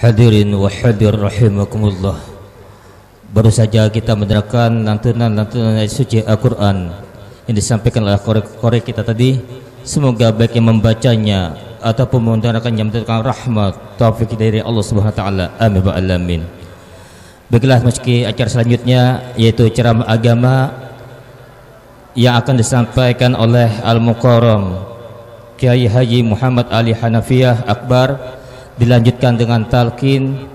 Hadirin wa hadir rahimakumullah. Baru saja kita mendengarkan lantunan ayat suci Al-Quran yang disampaikan oleh korek kita tadi. Semoga baik yang membacanya ataupun mendengarkannya mendatangkan rahmat taufik dari Allah Subhanahu wa taala. Amin wa alamin. Baiklah, meski acara selanjutnya yaitu ceramah agama yang akan disampaikan oleh Al-Mukarram Kiai Haji Muhammad Ali Hanafiyah Akbar, dilanjutkan dengan talqin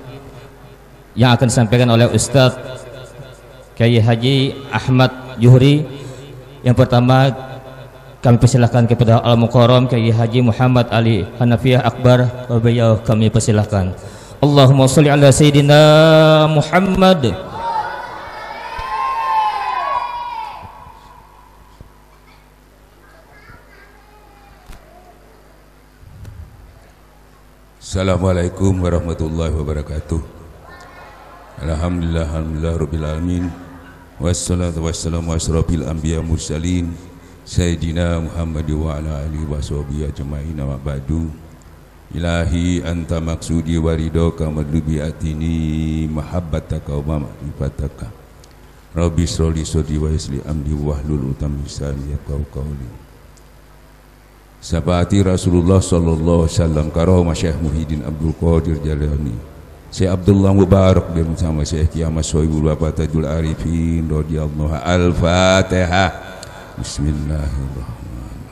yang akan disampaikan oleh Ustadz Kiai Haji Ahmad Juhri. Yang pertama kami persilahkan kepada Al-Mukarram Kiai Haji Muhammad Ali Hanafiyah Akbar, beliau kami persilahkan. Allahumma sholli ala Sayyidina Muhammad. Assalamualaikum warahmatullahi wabarakatuh. Alhamdulillah, alhamdulillah rabbil alamin. Wassalatu wassalamu asrofil anbiya mursalin Sayyidina Muhammad wa ala alihi wa sahbihi ajma'in wa ba'du. Ilahi anta maksudi waridaka madlubi atini mahabbataka wa ma'rifataka. Rabbi shroli sodri wa yassir amri wahlul 'uqdatam min lisani yafqahu qawli. Sabati Rasulullah sallallahu alaihi wasallam karo Syekh Muhyiddin Abdul Qadir Jalani, Syekh Abdullah Mubarak dan sama Syekh Kiamat Sohibul Bapatajul Arifin radhiyallahu. Al-Fatihah. Bismillahirrahmanirrahim.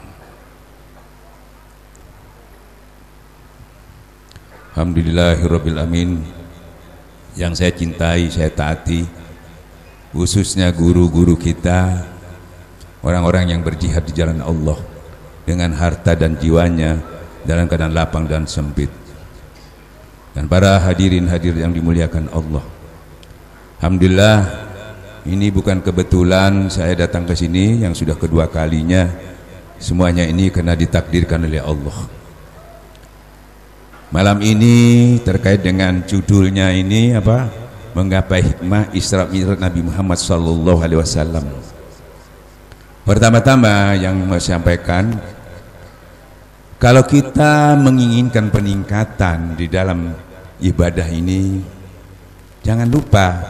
Alhamdulillahirabbil alamin. Yang saya cintai, saya taati, khususnya guru-guru kita, orang-orang yang berjihad di jalan Allah dengan harta dan jiwanya dalam keadaan lapang dan sempit, dan para hadirin hadir yang dimuliakan Allah. Alhamdulillah, ini bukan kebetulan saya datang ke sini yang sudah kedua kalinya. Semuanya ini karena ditakdirkan oleh Allah. Malam ini terkait dengan judulnya ini apa? Menggapai hikmah Isra Mi'raj Nabi Muhammad sallallahu alaihi wasallam. Pertama-tama yang mau sampaikan, kalau kita menginginkan peningkatan di dalam ibadah ini, jangan lupa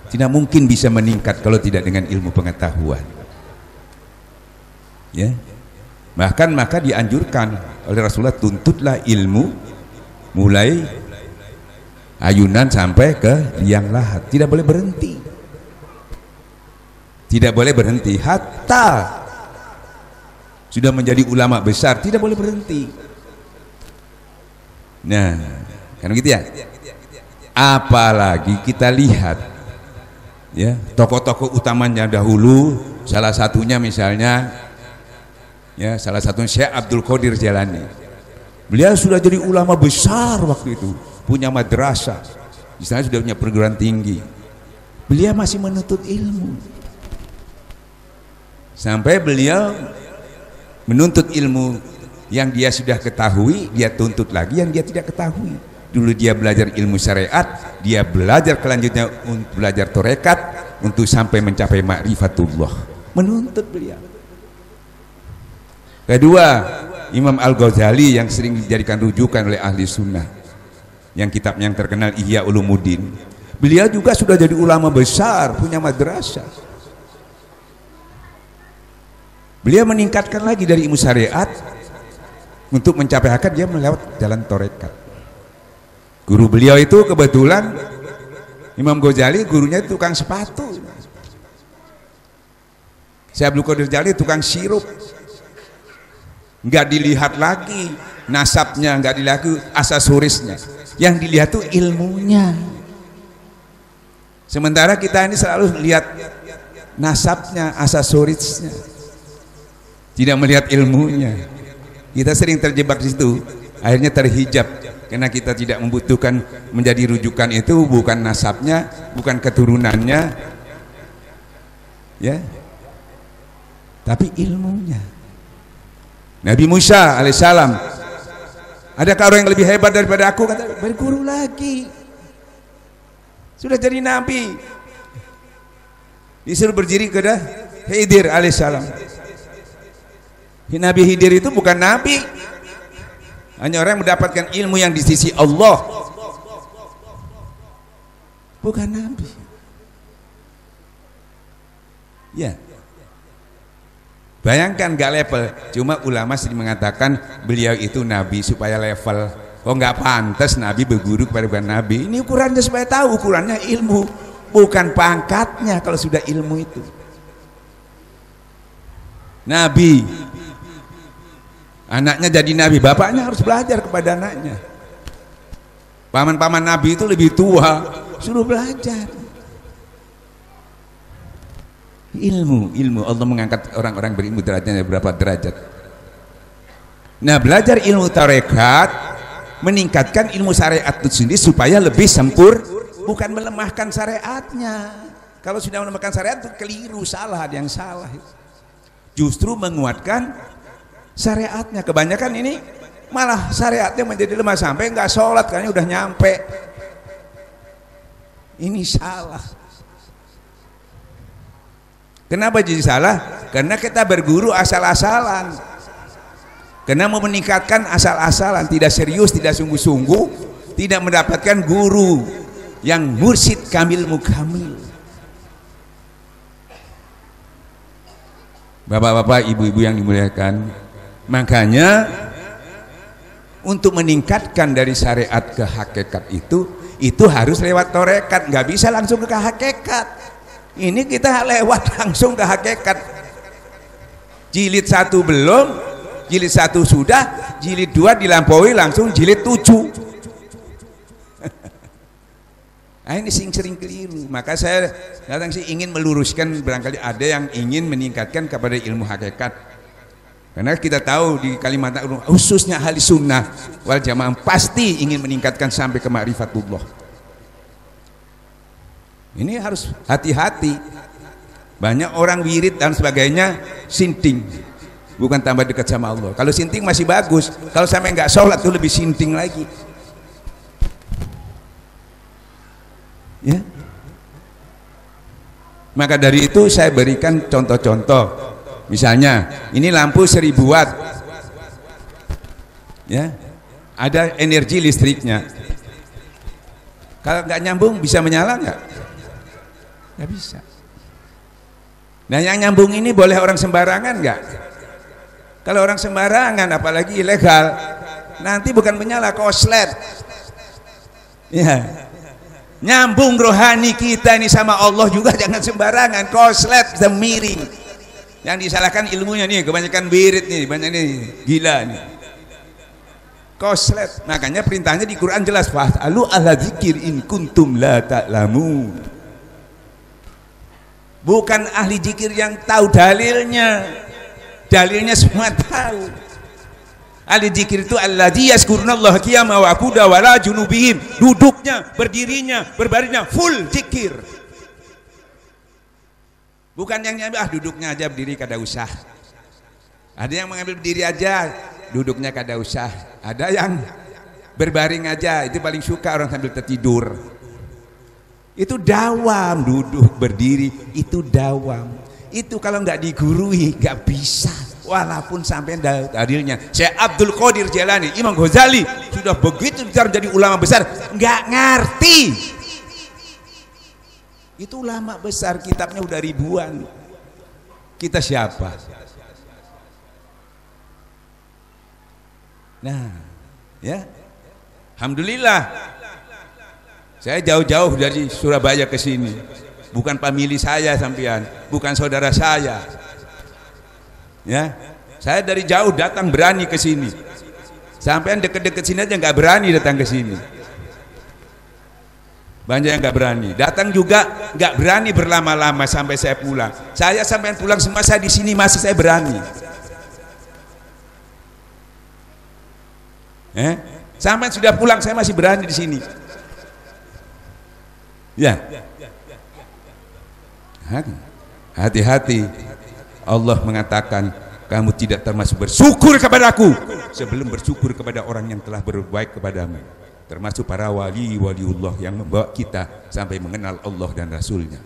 tidak mungkin bisa meningkat kalau tidak dengan ilmu pengetahuan. Ya, bahkan maka dianjurkan oleh Rasulullah, tuntutlah ilmu mulai ayunan sampai ke liang lahat, tidak boleh berhenti, tidak boleh berhenti. Hatta sudah menjadi ulama besar tidak boleh berhenti. Nah, kan gitu ya. Apalagi kita lihat ya tokoh-tokoh utamanya dahulu, salah satunya misalnya ya, salah satunya Syekh Abdul Qadir Jalani. Beliau sudah jadi ulama besar waktu itu, punya madrasah, di sana sudah punya perguruan tinggi. Beliau masih menuntut ilmu. Sampai beliau menuntut ilmu yang dia sudah ketahui, dia tuntut lagi yang dia tidak ketahui. Dulu dia belajar ilmu syariat, dia belajar kelanjutnya untuk belajar torekat untuk sampai mencapai ma'rifatullah. Menuntut beliau. Kedua, Imam Al-Ghazali yang sering dijadikan rujukan oleh ahli sunnah, yang kitab yang terkenal Ihya Ulumuddin. Beliau juga sudah jadi ulama besar, punya madrasah. Beliau meningkatkan lagi dari ilmu syariat untuk mencapai hakikat, dia melewat jalan torekat. Guru beliau itu kebetulan Imam Ghazali, gurunya tukang sepatu. Syekh Abdul Qadir Jalani tukang sirup. Nggak dilihat lagi nasabnya, nggak dilihat aksesorisnya, yang dilihat tuh ilmunya. Sementara kita ini selalu lihat nasabnya, aksesorisnya, tidak melihat ilmunya. Kita sering terjebak di situ, akhirnya terhijab karena kita tidak membutuhkan menjadi rujukan itu bukan nasabnya, bukan keturunannya, ya, tapi ilmunya. Nabi Musa alaihissalam, adakah orang yang lebih hebat daripada aku? Kata, berguru lagi, sudah jadi nabi, disuruh berdiri kepada Khidir alaihissalam. Nabi Khidir itu bukan nabi, hanya orang yang mendapatkan ilmu yang di sisi Allah. bukan nabi. Ya. Bayangkan gak level. Cuma ulama sering mengatakan beliau itu nabi supaya level. Oh nggak pantas nabi berguru kepada bukan nabi. Ini ukurannya supaya tahu, ukurannya ilmu, bukan pangkatnya. Kalau sudah ilmu itu nabi, anaknya jadi nabi, bapaknya harus belajar kepada anaknya. Paman-paman nabi itu lebih tua, suruh belajar. Ilmu Allah mengangkat orang-orang berilmu derajatnya berapa derajat. Nah, belajar ilmu tarekat meningkatkan ilmu syariat itu sendiri supaya lebih bukan melemahkan syariatnya. Kalau sudah melemahkan syariat itu keliru, salah, ada yang salah. Justru menguatkan syariatnya. Kebanyakan ini malah syariatnya menjadi lemah sampai nggak sholat karena udah nyampe. Ini salah. Kenapa jadi salah? Karena kita berguru asal-asalan. Karena mau meningkatkan asal-asalan, tidak serius, tidak sungguh-sungguh, tidak mendapatkan guru yang mursyid kamil mukamil. Bapak-bapak, ibu-ibu yang dimuliakan, makanya untuk meningkatkan dari syariat ke hakikat itu harus lewat torekat, nggak bisa langsung ke hakikat. Ini kita lewat langsung ke hakikat. Jilid 1 belum, jilid 1 sudah, jilid 2 dilampaui langsung jilid 7. Nah, ini sering keliru. Maka saya datang sih ingin meluruskan, barangkali ada yang ingin meningkatkan kepada ilmu hakikat. Karena kita tahu di Kalimantan khususnya ahli sunnah wal jamaah pasti ingin meningkatkan sampai ke ma'rifatullah. Ini harus hati-hati. Banyak orang wirid dan sebagainya sinting, bukan tambah dekat sama Allah. Kalau sinting masih bagus, kalau sampai nggak sholat tuh lebih sinting lagi. Ya. Maka dari itu saya berikan contoh-contoh. Misalnya ini lampu 1000 watt, ya, ada energi listriknya. Kalau nggak nyambung bisa menyala nggak? Nggak bisa. Nah, yang nyambung ini boleh orang sembarangan nggak? Kalau orang sembarangan, apalagi ilegal, nanti bukan menyala, koslet. Ya. Nyambung rohani kita ini sama Allah juga jangan sembarangan, koslet, miring. Yang disalahkan ilmunya nih, kebanyakan birit nih, banyak nih, gila nih. Koslet. Makanya perintahnya di Quran jelas, fas'alu ahla dzikir in kuntum la ta'lamun. Bukan ahli zikir yang tahu dalilnya. Dalilnya semua tahu. Ahli zikir itu alladzi yazkurunallaha qiyaman wa qu'udan wa ala junubihim. Duduknya, berdirinya, berbaringnya full zikir. Bukan yang nyambil duduknya aja berdiri kada usah. Ada yang mengambil berdiri aja, duduknya kada usah. Ada yang berbaring aja, itu paling suka orang sambil tertidur. Itu dawam, duduk berdiri itu dawam. Itu kalau nggak digurui nggak bisa. Walaupun sampai dalilnya Syekh Abdul Qadir Jailani, Imam Ghazali sudah begitu besar jadi ulama besar, nggak ngerti. Itu ulama besar, kitabnya udah ribuan. Kita siapa? Nah, ya, alhamdulillah. Saya jauh-jauh dari Surabaya ke sini. Bukan famili saya sampean, bukan saudara saya. Ya, saya dari jauh datang berani ke sini. Sampean deket-deket sini aja nggak berani datang ke sini. Banyak yang nggak berani. Datang juga nggak berani berlama-lama sampai saya pulang. Saya sampean pulang semua, saya di sini masih saya berani. Sampean sudah pulang, saya masih berani di sini. Ya, hati-hati. Allah mengatakan kamu tidak termasuk bersyukur kepadaku sebelum bersyukur kepada orang yang telah berbuat kepadamu, termasuk para waliullah yang membawa kita sampai mengenal Allah dan Rasulnya.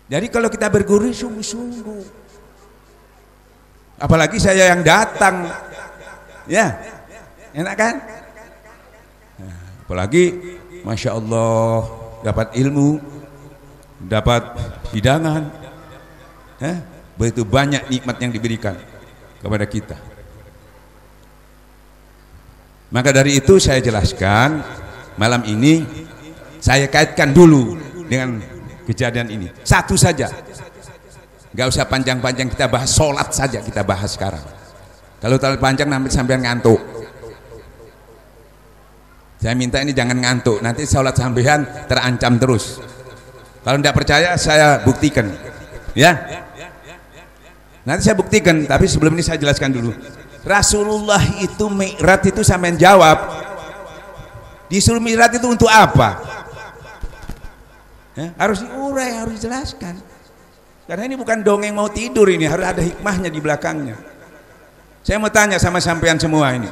Jadi kalau kita berguru sungguh-sungguh, apalagi saya yang datang, ya enak kan? Apalagi Masya Allah, dapat ilmu, dapat hidangan, begitu banyak nikmat yang diberikan kepada kita. Maka dari itu saya jelaskan malam ini, saya kaitkan dulu dengan kejadian ini. Satu saja, nggak usah panjang-panjang, kita bahas sholat saja, kita bahas sekarang. Kalau terlalu panjang nanti sampean ngantuk. Saya minta ini jangan ngantuk, nanti sholat sampean terancam terus. Kalau tidak percaya saya buktikan, ya. Nanti saya buktikan, tapi sebelum ini saya jelaskan dulu. Rasulullah itu Mi'raj itu sampean jawab, disuruh Mi'raj itu untuk apa? Harus diurai, harus dijelaskan. Karena ini bukan dongeng mau tidur, ini harus ada hikmahnya di belakangnya. Saya mau tanya sama sampean semua ini,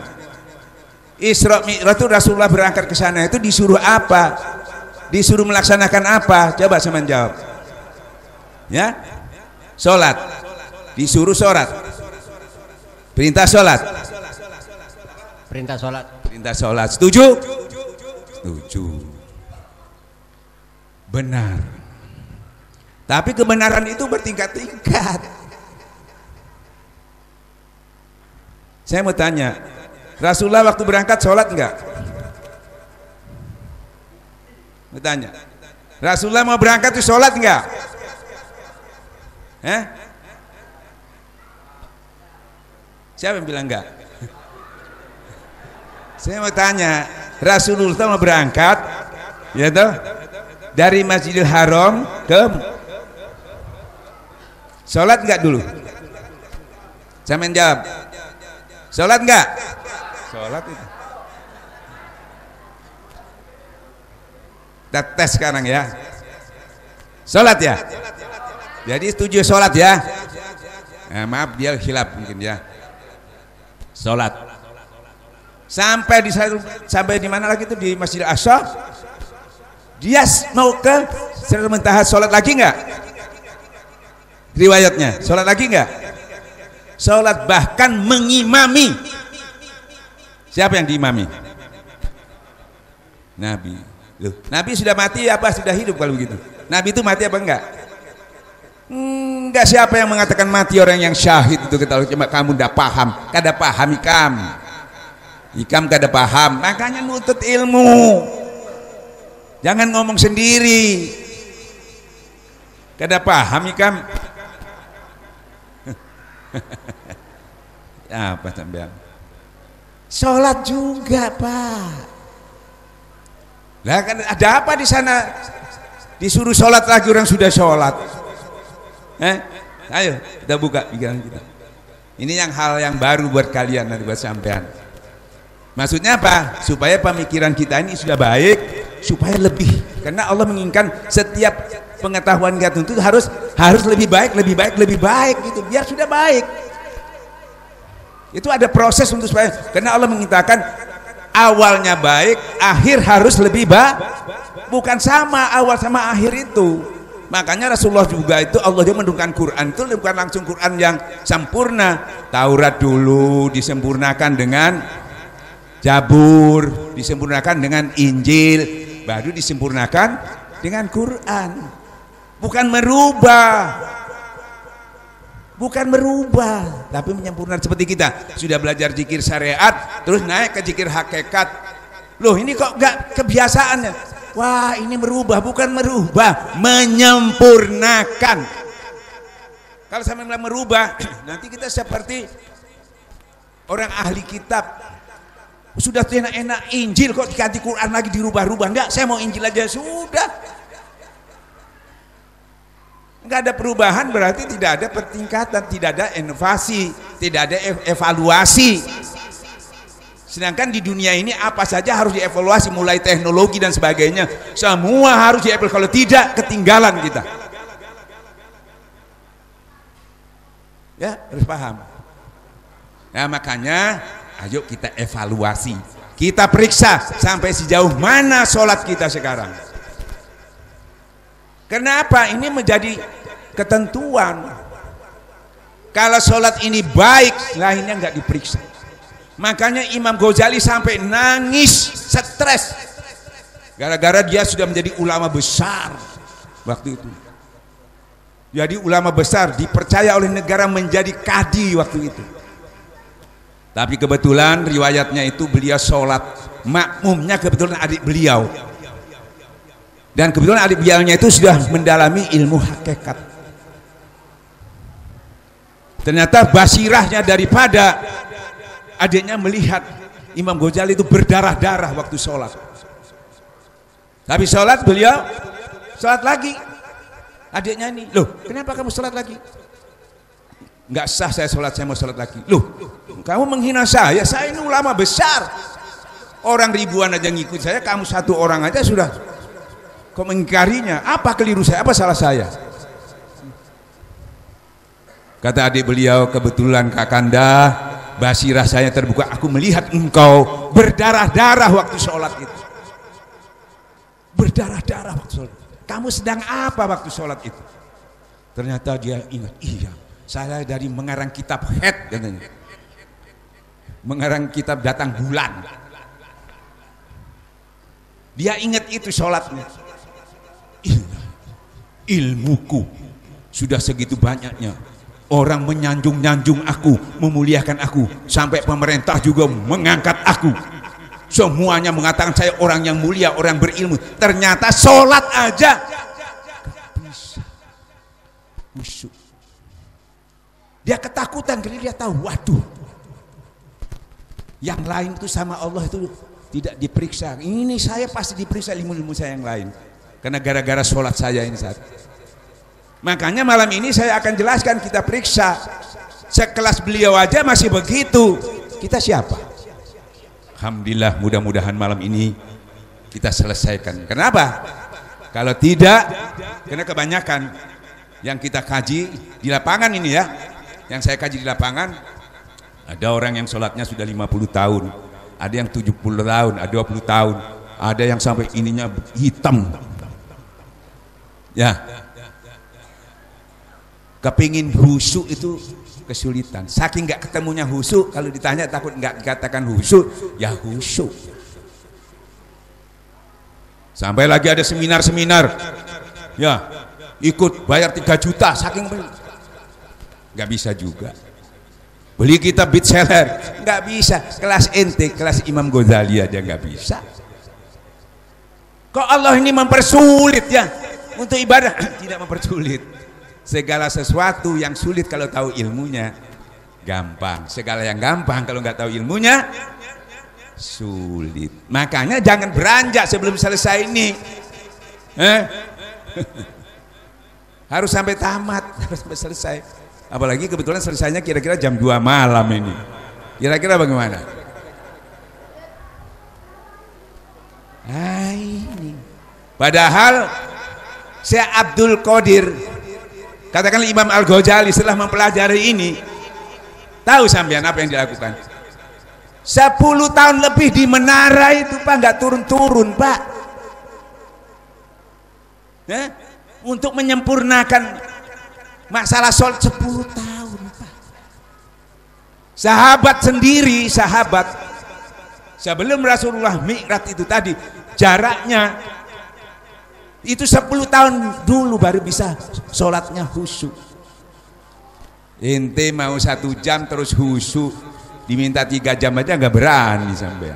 Isra Mi'raj itu Rasulullah berangkat ke sana itu disuruh apa? Disuruh melaksanakan apa? Coba sampean jawab. Ya, sholat. Disuruh sholat. Perintah sholat. Perintah sholat. Perintah sholat. Setuju? Setuju. Benar. Tapi kebenaran itu bertingkat-tingkat. Saya mau tanya, Rasulullah waktu berangkat sholat enggak? Mau tanya, Rasulullah mau berangkat itu sholat enggak? Siapa yang bilang enggak? Saya mau tanya, Rasulullah mau berangkat, ya toh, dari Masjidil Haram ke sholat enggak dulu? Saya menjawab, sholat enggak? Sholat itu. Kita tes sekarang ya. Sholat ya? Jadi setuju sholat ya? Maaf dia khilaf mungkin ya. Sholat sampai di mana lagi itu di Masjid Al-Aqsa, dia mau ke Sidratul Muntaha, sholat lagi enggak? Riwayatnya sholat lagi enggak? Sholat, bahkan mengimami. Siapa yang diimami? Nabi. Loh, Nabi sudah mati apa sudah hidup kalau begitu? Nabi itu mati apa enggak? Enggak, siapa yang mengatakan mati? Orang yang syahid itu. Kita cuma kamu tidak paham, kada paham ikam kada paham, makanya nutut ilmu, jangan ngomong sendiri. Kada paham ikam. Apa sampean? Sholat juga Pak. Lah kan ada apa di sana? Disuruh sholat lagi, orang sudah sholat. Ayo kita buka pikiran kita. Ini yang hal yang baru buat kalian nanti buat sampean. Maksudnya apa? Supaya pemikiran kita ini sudah baik, supaya lebih. Karena Allah menginginkan setiap pengetahuan kita itu harus lebih baik gitu. Biar sudah baik. Itu ada proses untuk supaya. Karena Allah menginginkan awalnya baik, akhir harus lebih baik. Bukan sama awal sama akhir itu. Makanya Rasulullah juga itu Allah juga menurunkan Quran itu bukan langsung Quran yang sempurna. Taurat dulu disempurnakan dengan Zabur, disempurnakan dengan Injil, baru disempurnakan dengan Quran. Bukan merubah, tapi menyempurnakan. Seperti kita sudah belajar zikir syariat, terus naik ke zikir hakikat. Loh ini kok enggak kebiasaannya? Wah ini merubah, bukan merubah, menyempurnakan. Kalau sampai bilang merubah, nanti kita seperti orang ahli kitab. Sudah enak-enak Injil kok diganti Quran lagi dirubah-rubah. Enggak, saya mau Injil aja sudah. Enggak ada perubahan, berarti tidak ada pertingkatan, tidak ada inovasi, tidak ada evaluasi. Sedangkan di dunia ini apa saja harus dievaluasi, mulai teknologi dan sebagainya, semua harus dievaluasi. Kalau tidak ketinggalan kita. Ya harus paham. Nah makanya ayo kita evaluasi, kita periksa sampai sejauh mana sholat kita sekarang. Kenapa? Ini menjadi ketentuan. Kalau sholat ini baik, lainnya nggak diperiksa. Makanya Imam Ghazali sampai nangis, stres Gara-gara dia sudah menjadi ulama besar waktu itu. Jadi ulama besar dipercaya oleh negara menjadi kadi waktu itu. Tapi kebetulan riwayatnya itu beliau sholat, makmumnya kebetulan adik beliau. Dan kebetulan adik beliaunya itu sudah mendalami ilmu hakikat. Ternyata basirahnya daripada adiknya melihat Imam Ghazali itu berdarah-darah waktu sholat. Tapi sholat beliau sholat lagi. Adiknya ini, loh kenapa kamu sholat lagi? Nggak sah saya sholat, saya mau sholat lagi. Loh kamu menghina saya ini ulama besar. Orang ribuan aja ngikut saya, kamu satu orang aja sudah kok mengingkarinya. Apa keliru saya, apa salah saya? Kata adik beliau, kebetulan Kakanda, basirah saya terbuka, aku melihat engkau berdarah-darah waktu sholat itu. Berdarah-darah waktu sholat. Kamu sedang apa waktu sholat itu? Ternyata dia ingat, iya saya dari mengarang kitab head katanya. Mengarang kitab datang bulan. Dia ingat itu sholatnya. Ilmuku sudah segitu banyaknya. Orang menyanjung-nyanjung aku, memuliakan aku, sampai pemerintah juga mengangkat aku. Semuanya mengatakan saya orang yang mulia, orang berilmu. Ternyata sholat aja gak bisa. Khusyuk. Dia ketakutan karena dia tahu, waduh, yang lain itu sama Allah itu tidak diperiksa. Ini saya pasti diperiksa ilmu-ilmu saya yang lain. Karena gara-gara sholat saya ini saat. Makanya malam ini saya akan jelaskan, kita periksa. Sekelas beliau aja masih begitu. Kita siapa? Alhamdulillah, mudah-mudahan malam ini kita selesaikan. Kenapa? Kalau tidak, karena kebanyakan yang kita kaji di lapangan ini ya, yang saya kaji di lapangan, ada orang yang sholatnya sudah 50 tahun, ada yang 70 tahun, ada 20 tahun, ada yang sampai ininya hitam. Ya, kepingin khusyuk itu kesulitan. Saking nggak ketemunya khusyuk, kalau ditanya takut nggak dikatakan khusyuk, ya khusyuk. Sampai lagi ada seminar-seminar, ya ikut bayar 3 juta, saking nggak bisa juga. Beli kitab bestseller, nggak bisa. Kelas ente, kelas Imam Ghazali aja nggak bisa. Kok Allah ini mempersulit ya untuk ibadah? Tidak mempersulit. Segala sesuatu yang sulit kalau tahu ilmunya gampang. Segala yang gampang kalau nggak tahu ilmunya sulit. Makanya jangan beranjak sebelum selesai ini. Harus sampai tamat, harus sampai selesai. Apalagi kebetulan selesainya kira-kira jam 2 malam ini. Kira-kira bagaimana? Ini. Padahal Syekh Abdul Qadir, katakanlah Imam Al-Ghazali, setelah mempelajari ini, tahu sampean apa yang dilakukan? 10 tahun lebih di menara itu Pak, nggak turun-turun Pak. Untuk menyempurnakan masalah sholat 10 tahun Pak. Sahabat sendiri, sahabat sebelum Rasulullah Mi'raj itu tadi, jaraknya itu 10 tahun dulu baru bisa sholatnya khusyuk. Ente mau 1 jam terus khusyuk, diminta 3 jam aja nggak berani sampai.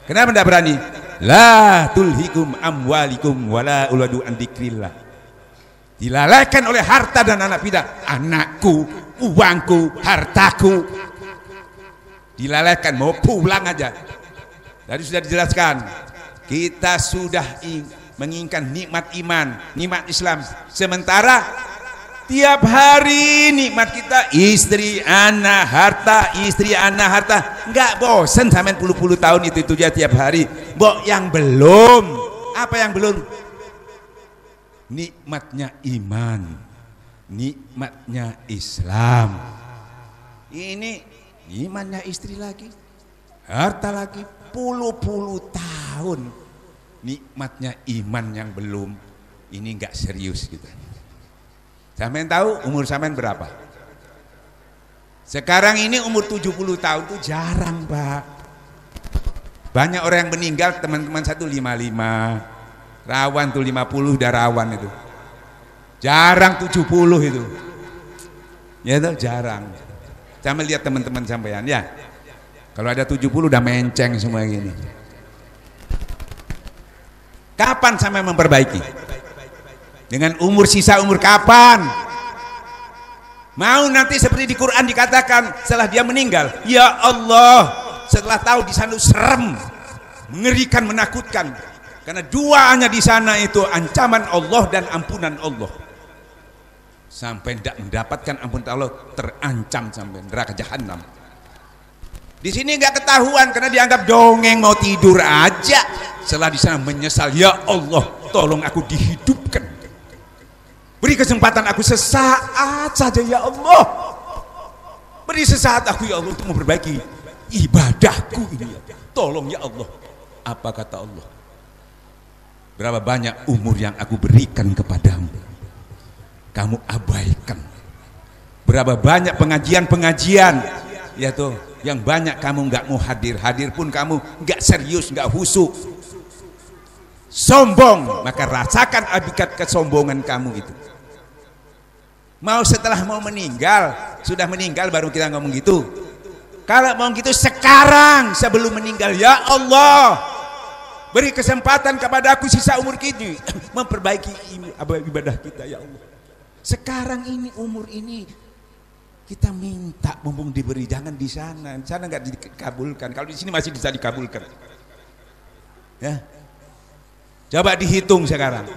Kenapa nggak berani? La tulhikum amwalikum wala uladu an dzikrillah. Dilalaikan oleh harta dan anak pidak. Anakku, uangku, hartaku dilalaikan, mau pulang aja. Tadi sudah dijelaskan, kita sudah menginginkan nikmat iman, nikmat Islam. Sementara tiap hari nikmat kita istri, anak, harta, istri, anak, harta. Enggak bosan sampai puluh-puluh tahun itu aja tiap hari. Mbok yang belum, apa yang belum? Nikmatnya iman, nikmatnya Islam. Ini imannya istri lagi, harta lagi, puluh-puluh tahun nikmatnya iman yang belum. Ini enggak serius gitu. Sampean tahu umur sampean berapa? Sekarang ini umur 70 tahun itu jarang Pak. Banyak orang yang meninggal teman-teman satu 55, rawan tuh 50 udah rawan itu. Jarang 70 itu. Ya itu jarang. Sampai lihat teman-teman sampean ya. Kalau ada 70 udah menceng semua gini. Kapan sampai memperbaiki? Dengan umur sisa umur kapan? Mau nanti seperti di Quran dikatakan setelah dia meninggal, ya Allah, setelah tahu di sana serem, mengerikan, menakutkan. Karena duanya di sana itu ancaman Allah dan ampunan Allah. Sampai tidak mendapatkan ampunan Allah, terancam sampai neraka jahanam. Di sini nggak ketahuan karena dianggap dongeng, mau tidur aja. Setelah di sana menyesal, ya Allah, tolong aku dihidupkan. Beri kesempatan aku sesaat saja ya Allah. Beri sesaat aku ya Allah untuk memperbaiki ibadahku ini. Tolong ya Allah. Apa kata Allah? Berapa banyak umur yang aku berikan kepadamu, kamu abaikan. Berapa banyak pengajian-pengajian, ya tuh, yang banyak kamu nggak mau hadir, hadir pun kamu nggak serius, nggak khusyuk, sombong. Maka rasakan akibat kesombongan kamu itu. Mau setelah mau meninggal, sudah meninggal baru kita ngomong gitu. Kalau mau gitu sekarang sebelum meninggal, ya Allah, beri kesempatan kepada aku sisa umur kini memperbaiki ibadah kita ya Allah. Sekarang ini umur ini kita minta mumpung diberi, jangan di sana nggak dikabulkan. Kalau di sini masih bisa dikabulkan. Ya, coba dihitung sekarang.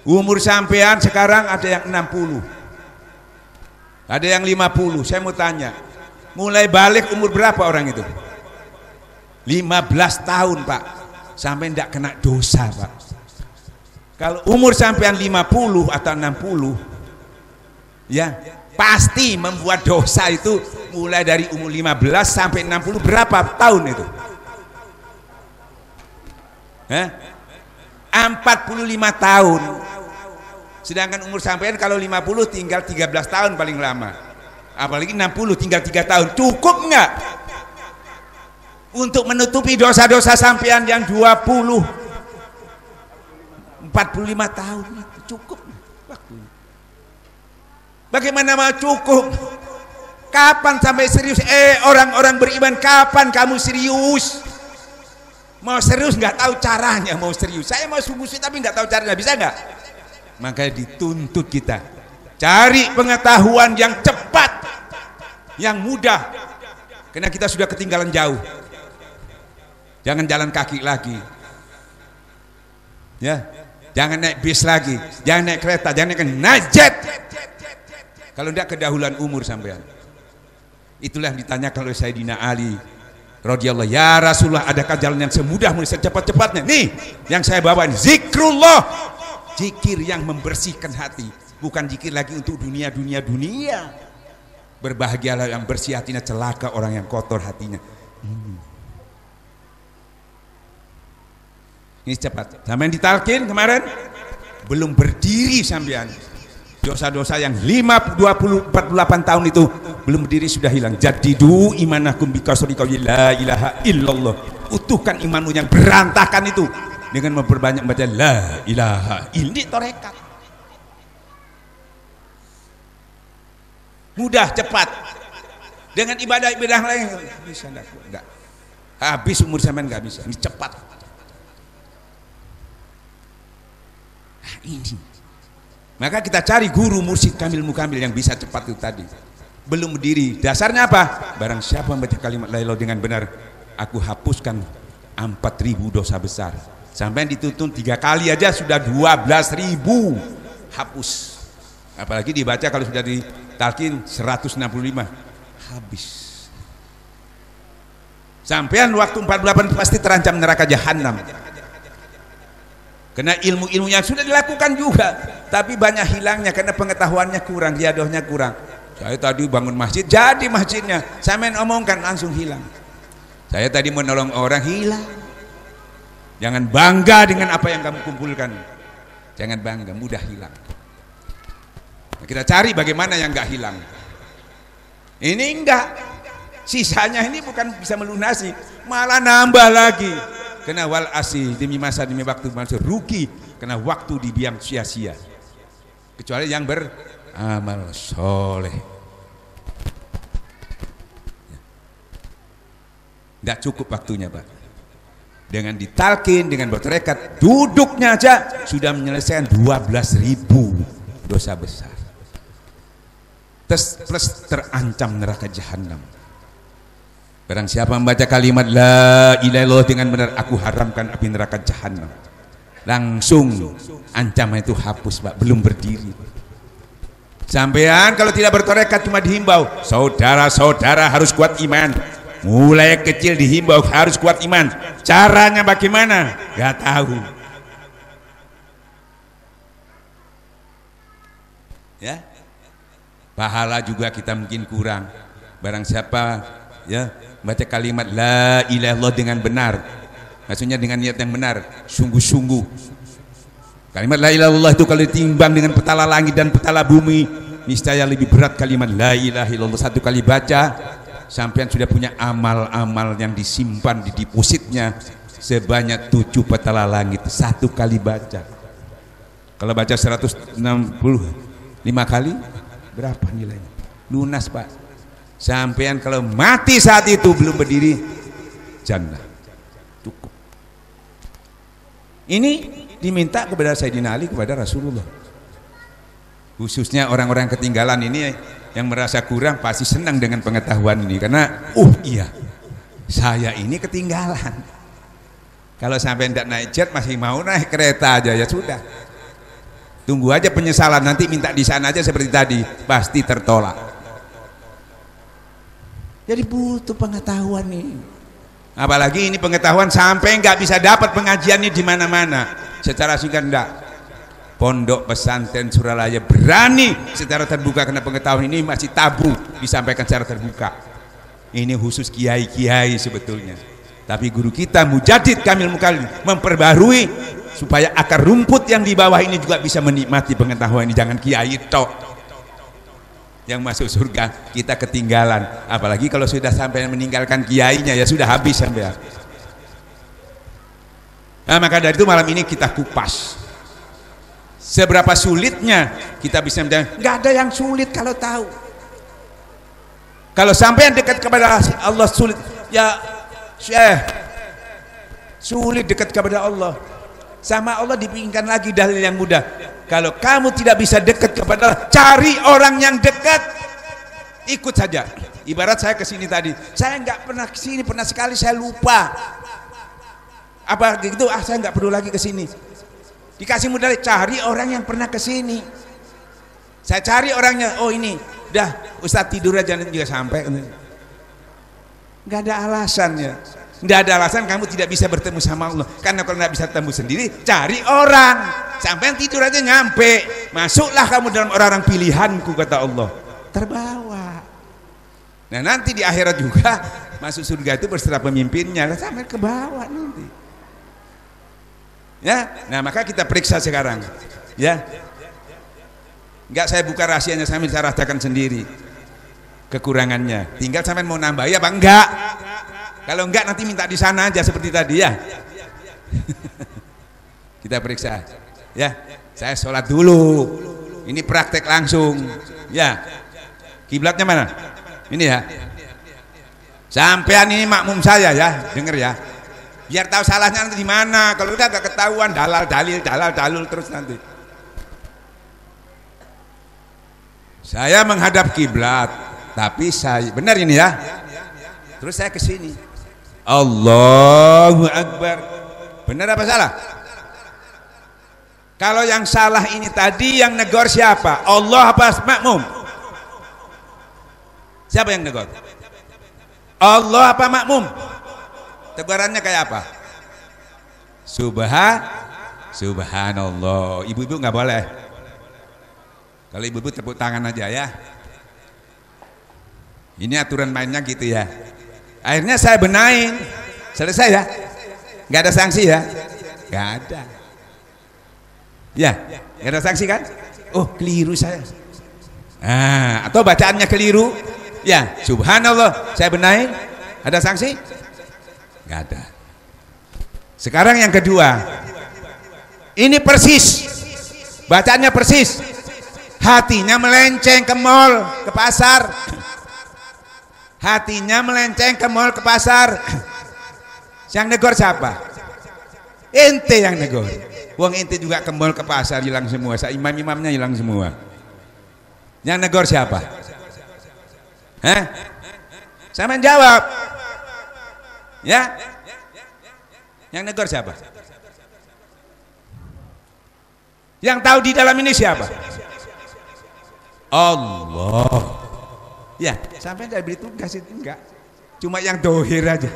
Umur sampean sekarang ada yang 60, ada yang 50. Saya mau tanya, mulai balik umur berapa orang itu? 15 tahun Pak, sampai tidak kena dosa Pak. Kalau umur sampean 50 atau 60, ya pasti membuat dosa itu mulai dari umur 15 sampai 60. Berapa tahun itu? 45 tahun. Sedangkan umur sampean kalau 50 tinggal 13 tahun paling lama. Apalagi 60 tinggal 3 tahun. Cukup nggak untuk menutupi dosa-dosa sampean yang 20 45 tahun itu? Cukup waktu. Bagaimana mau cukup? Kapan sampai serius? Orang-orang beriman, kapan kamu serius? Mau serius nggak tahu caranya. Mau serius, saya mau sungguh tapi nggak tahu caranya, bisa nggak? Makanya dituntut kita cari pengetahuan yang cepat, yang mudah, karena kita sudah ketinggalan jauh. Jangan jalan kaki lagi, ya. Jangan naik bis lagi, jangan naik kereta, jangan naik jet. Kalau tidak kedahuluan umur sampean. Itulah yang ditanyakan oleh Sayyidina Ali radhiyallahu, ya Rasulullah, adakah jalan yang semudah secepat-cepatnya? Nih yang saya bawa ini, zikrullah, zikir yang membersihkan hati, bukan zikir lagi untuk dunia. Berbahagialah yang bersih hatinya, celaka orang yang kotor hatinya. Ini cepat. Sampai ditalkin kemarin belum berdiri sampean. Dosa-dosa yang 48 tahun itu belum berdiri sudah hilang. Jadidu imanakum biqasri qauli la ilaha illallah. Utuhkan imanmu yang berantakan itu dengan memperbanyak baca la ilaha. Ini tarekat. Mudah, cepat. Dengan ibadah-ibadah lain bisa enggak. Habis umur sampean enggak bisa. Ini cepat. Nah, ini. Maka kita cari guru mursyid kamil mukamil yang bisa cepat itu tadi. Belum berdiri. Dasarnya apa? Barang siapa membaca kalimat la ilaha dengan benar, aku hapuskan 4.000 dosa besar. Sampai dituntun 3 kali aja sudah 12.000 hapus. Apalagi dibaca kalau sudah ditalkin 165 habis. Sampean waktu 48 pasti terancam neraka jahanam. Karena ilmu-ilmu yang sudah dilakukan juga, tapi banyak hilangnya karena pengetahuannya kurang, riadohnya kurang. Saya tadi bangun masjid, jadi masjidnya saya omongkan langsung hilang. Saya tadi menolong orang, hilang. Jangan bangga dengan apa yang kamu kumpulkan. Jangan bangga, mudah hilang. Nah, kita cari bagaimana yang enggak hilang. Ini enggak. Sisanya ini bukan bisa melunasi, malah nambah lagi. Kena wal asih, demi masa demi waktu manusia rugi, kena waktu dibiang sia-sia. Kecuali yang beramal soleh. Tidak cukup waktunya, Pak. Dengan ditalkin, dengan bertekad, duduknya aja sudah menyelesaikan 12.000 dosa besar. Plus terancam neraka jahanam. Barang siapa membaca kalimat la ilaha illallah dengan benar, aku haramkan api neraka jahanam, langsung ancaman itu hapus, Pak. Belum berdiri. Sampean kalau tidak bertorekat cuma dihimbau, saudara-saudara harus kuat iman. Mulai kecil dihimbau harus kuat iman. Caranya bagaimana? Gak tahu. Ya, pahala juga kita mungkin kurang. Barang siapa ya baca kalimat la ilaha illallah dengan benar, maksudnya dengan niat yang benar, sungguh-sungguh. Kalimat la ilaha illallah itu kalau ditimbang dengan petala langit dan petala bumi, niscaya lebih berat kalimat la ilaha illallah. Satu kali baca, sampean sudah punya amal-amal yang disimpan di depositnya sebanyak 7 petala langit. Satu kali baca. Kalau baca 165 kali, berapa nilainya? Lunas, Pak. Sampean kalau mati saat itu belum berdiri, jannah. Cukup. Ini diminta kepada Sayyidina Ali, kepada Rasulullah. Khususnya orang-orang ketinggalan ini yang merasa kurang pasti senang dengan pengetahuan ini, karena iya, saya ini ketinggalan. Kalau sampai tidak naik jet masih mau naik kereta aja, ya sudah. Tunggu aja penyesalan, nanti minta di sana aja seperti tadi, pasti tertolak. Jadi butuh pengetahuan nih. Apalagi ini pengetahuan sampai nggak bisa dapat pengajian ini di mana-mana. Secara singkat enggak. Pondok pesantren Suralaya berani secara terbuka, karena pengetahuan ini masih tabu disampaikan secara terbuka. Ini khusus kiai-kiai sebetulnya. Tapi guru kita Mujadid Kamil Mukalim memperbarui supaya akar rumput yang di bawah ini juga bisa menikmati pengetahuan ini. Jangan kiai tok yang masuk surga, kita ketinggalan. Apalagi kalau sudah sampai meninggalkan kiainya, ya sudah habis sampai. Nah, maka dari itu malam ini kita kupas seberapa sulitnya kita bisa menjadi. Nggak ada yang sulit kalau tahu. Kalau sampai yang dekat kepada Allah sulit, ya sulit dekat kepada Allah. Sama Allah dipinginkan lagi dalil yang mudah. Kalau kamu tidak bisa dekat kepada Allah, cari orang yang dekat, ikut saja. Ibarat saya kesini tadi, saya nggak pernah kesini, pernah sekali saya lupa. Apa gitu? Saya nggak perlu lagi kesini. Dikasih modal, cari orang yang pernah kesini. Saya cari orangnya, oh ini, dah Ustadz tidur aja nanti juga sampai. Nggak ada alasannya. Tidak ada alasan kamu tidak bisa bertemu sama Allah. Karena kalau tidak bisa ketemu sendiri, cari orang. Sampai tidur aja nyampe. Masuklah kamu dalam orang-orang pilihanku, kata Allah. Terbawa. Nah nanti di akhirat juga masuk surga itu berserta pemimpinnya. Sampai ke bawah nanti. Ya, nah maka kita periksa sekarang. Ya, enggak saya buka rahasianya, saya bisa rasakan sendiri kekurangannya. Tinggal sampai mau nambah ya apa enggak? Kalau enggak nanti minta di sana aja seperti tadi ya. Kita periksa. Ya, saya sholat dulu. Ini praktek langsung. Ya, kiblatnya mana? Ini ya. Sampean ini makmum saya ya, denger ya. Biar tahu salahnya nanti di mana. Kalau udah gak ketahuan dalal dalil terus nanti. Saya menghadap kiblat, tapi saya benar ini ya. Terus saya ke sini. Allahu Akbar. Benar apa salah? Kalau yang salah ini tadi yang negor siapa? Allah apa makmum? Siapa yang negor? Allah apa makmum? Tegurannya kayak apa? Subhanallah. Ibu-ibu nggak boleh. Kalau ibu-ibu tepuk tangan aja ya. Ini aturan mainnya gitu ya. Akhirnya saya benahin, selesai ya, nggak ada sanksi ya, nggak ada, ya, nggak ada sanksi kan? Oh keliru saya, atau bacaannya keliru, Ya, subhanallah, saya benahin. Ada sanksi? Nggak ada. Sekarang yang kedua, ini persis, bacaannya persis. Hatinya melenceng ke mall, ke pasar. Hatinya melenceng ke mall, ke pasar. Yang negor siapa? Ente yang negor. Wong ente juga ke mall, ke pasar, hilang semua. Imam-imamnya hilang semua. Yang negor siapa? Hah? Sama jawab. Ya? Yang negor siapa? Yang tahu di dalam ini siapa? Allah. Ya, sampai tidak beri tugas itu enggak. Cuma yang dohir aja.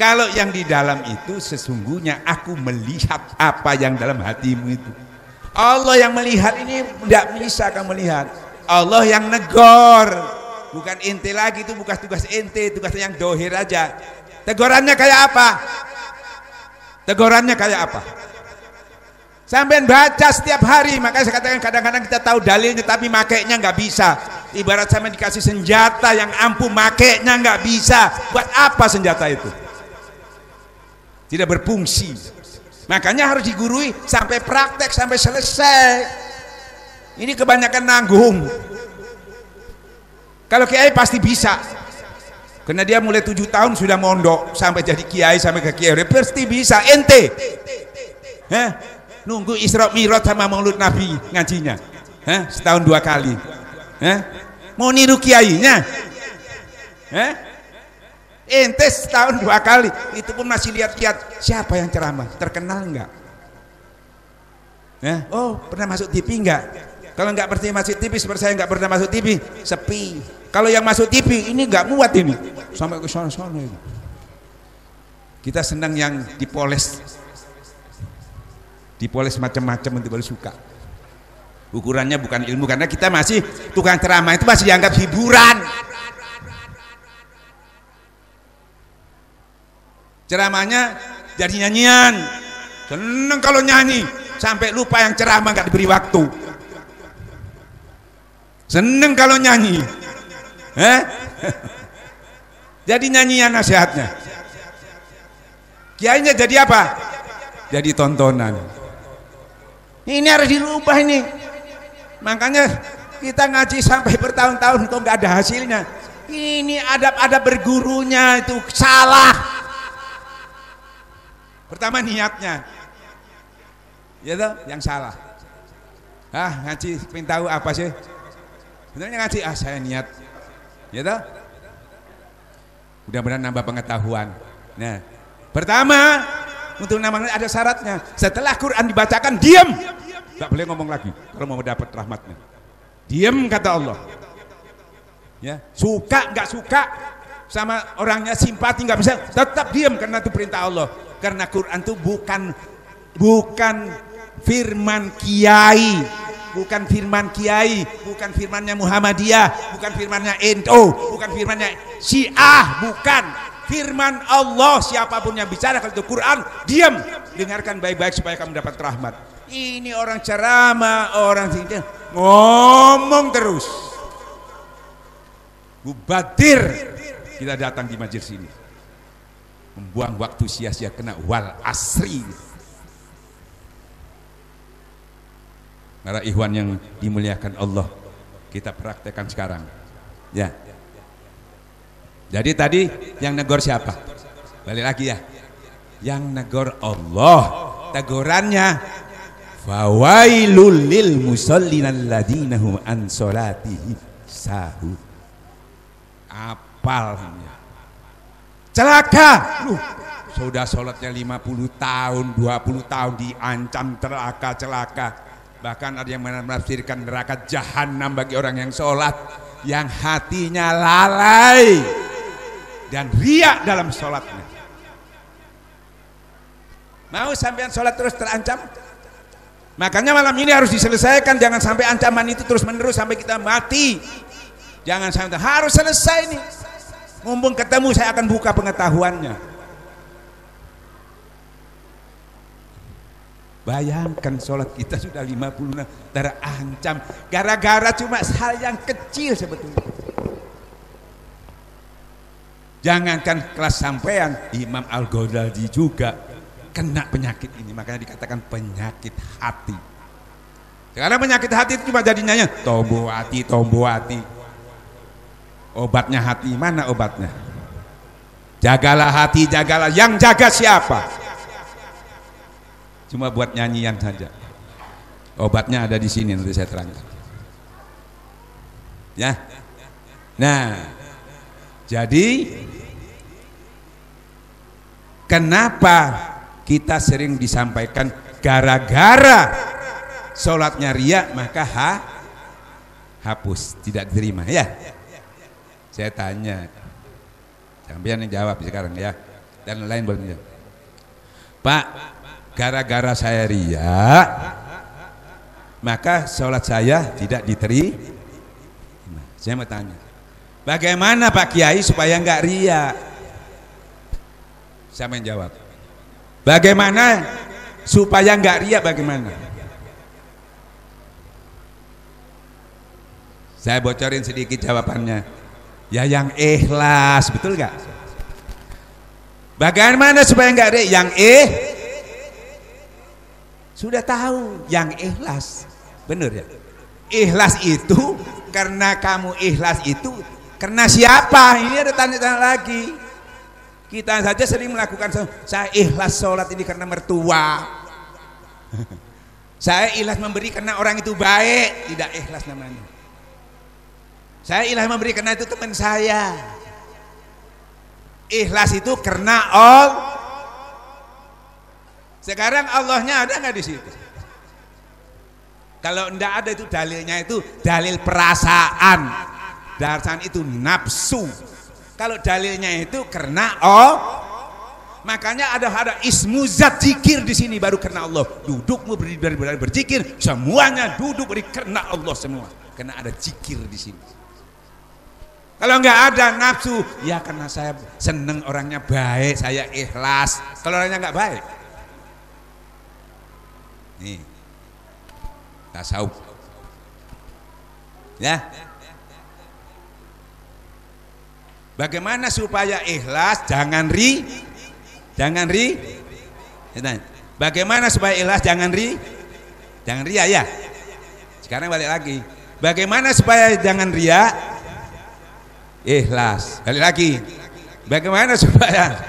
Kalau yang di dalam itu sesungguhnya aku melihat apa yang dalam hatimu itu. Allah yang melihat ini tidak bisa kamu lihat. Allah yang negor, bukan ente lagi, itu bukan tugas ente, tugasnya yang dohir aja. Tegurannya kayak apa? Tegurannya kayak apa? Sampai baca setiap hari, makanya saya katakan kadang-kadang kita tahu dalilnya tapi makainya nggak bisa. Ibarat sampai dikasih senjata yang ampuh, makainya nggak bisa. Buat apa senjata itu? Tidak berfungsi. Makanya harus digurui sampai praktek, sampai selesai. Ini kebanyakan nanggung. Kalau kiai pasti bisa, karena dia mulai 7 tahun sudah mondok sampai jadi kiai, sampai ke kiai pasti bisa. Ente nunggu Isra Mi'raj sama Maulud Nabi ngajinya, setahun 2 kali, mau niru kiainya? Ente setahun 2 kali, itu pun masih lihat-lihat siapa yang ceramah, terkenal enggak? Oh, pernah masuk TV enggak? Kalau nggak pernah masuk TV, seperti saya nggak pernah masuk TV, sepi. Kalau yang masuk TV ini nggak muat ini, sampai ke sana-sana ini. Kita senang yang dipoles macam-macam untuk baru suka. Ukurannya bukan ilmu, karena kita masih tukang ceramah itu masih dianggap hiburan. Ceramahnya jadi nyanyian, seneng kalau nyanyi sampai lupa yang ceramah nggak diberi waktu. Seneng kalau nyanyi, jadi nyanyian nasihatnya. Kiainya jadi apa? Jadi tontonan. Ini harus dirubah ini. Makanya kita ngaji sampai bertahun-tahun kok nggak ada hasilnya. Ini adab-adab bergurunya itu salah. Pertama niatnya, ya toh, yang salah. Ngaji pengen tahu apa sih? Sebenarnya ngaji, saya niat, ya toh, mudah-mudahan nambah pengetahuan. Nah, pertama untuk namanya ada syaratnya. Setelah Quran dibacakan, diam, nggak boleh ngomong lagi kalau mau dapat rahmatnya. Diam kata Allah. Ya, suka nggak suka sama orangnya, simpati nggak bisa, tetap diam karena itu perintah Allah. Karena Quran itu bukan firman kiai, bukan firman kiai, bukan firmannya Muhammadiyah, bukan firmannya NU, bukan firmannya Syiah, bukan firman Allah. Siapapun yang bicara kalau itu Quran, diam, dengarkan baik-baik supaya kamu dapat rahmat. Ini orang ceramah, orang ngomong terus, mubadir. Kita datang di majelis ini membuang waktu sia-sia, kena wal asri. Para ikhwan yang dimuliakan Allah, kita praktekkan sekarang. Ya. Jadi tadi yang negor siapa? Balik lagi ya. Yang negor Allah. Tegurannya fawailul lil musallin alladzina hum an salatihim sahun. Apalnya. Celaka. Sudah sholatnya 50 tahun, 20 tahun diancam celaka. Bahkan ada yang menafsirkan neraka jahanam bagi orang yang sholat, yang hatinya lalai dan riak dalam sholatnya. Mau sampean sholat terus terancam? Makanya malam ini harus diselesaikan. Jangan sampai ancaman itu terus menerus sampai kita mati. Jangan sampai, harus selesai nih. Mumpung ketemu saya akan buka pengetahuannya. Bayangkan sholat kita sudah 56 terancam gara-gara cuma hal yang kecil sebetulnya. Jangankan kelas sampean, Imam Al-Ghazali juga kena penyakit ini, makanya dikatakan penyakit hati. Sekarang penyakit hati itu cuma jadinya tombo hati. Obatnya hati, mana obatnya? Jagalah hati, jagalah. Yang jaga siapa? Cuma buat nyanyian saja. Obatnya ada di sini, nanti saya terangkan. Ya. Nah, jadi kenapa kita sering disampaikan gara-gara sholatnya riya maka hapus, tidak diterima ya? Saya tanya, sampean yang jawab sekarang ya, dan lain boleh. Pak, gara-gara saya riya maka sholat saya tidak diterima. Saya mau tanya, bagaimana Pak Kiai supaya enggak riya? Saya menjawab, bagaimana supaya enggak riya? Bagaimana? Saya bocorin sedikit jawabannya. Ya yang ikhlas, betul enggak? Bagaimana supaya enggak riya? Yang sudah tahu, yang ikhlas. Benar ya? Ikhlas itu karena kamu ikhlas itu karena siapa? Ini ada tanda-tanda lagi. Kita saja sering melakukan, saya ikhlas sholat ini karena mertua. Saya ikhlas memberi karena orang itu baik, tidak ikhlas namanya. Saya ikhlas memberi karena itu teman saya. Ikhlas itu karena Allah. Sekarang Allahnya ada nggak di situ? Kalau enggak ada itu dalilnya itu dalil perasaan. Dasar itu nafsu. Kalau dalilnya itu karena makanya ada ismu zat zikir di sini baru karena Allah. Dudukmu berzikir, semuanya duduk karena Allah semua. Karena ada zikir di sini. Kalau enggak ada nafsu, ya karena saya seneng orangnya baik, saya ikhlas. Kalau orangnya enggak baik, nih tasawuf ya. Bagaimana supaya ikhlas? Jangan ri. Bagaimana supaya ikhlas? Jangan ria ya. Sekarang balik lagi. Bagaimana supaya jangan ria? Ikhlas. Balik lagi. Bagaimana supaya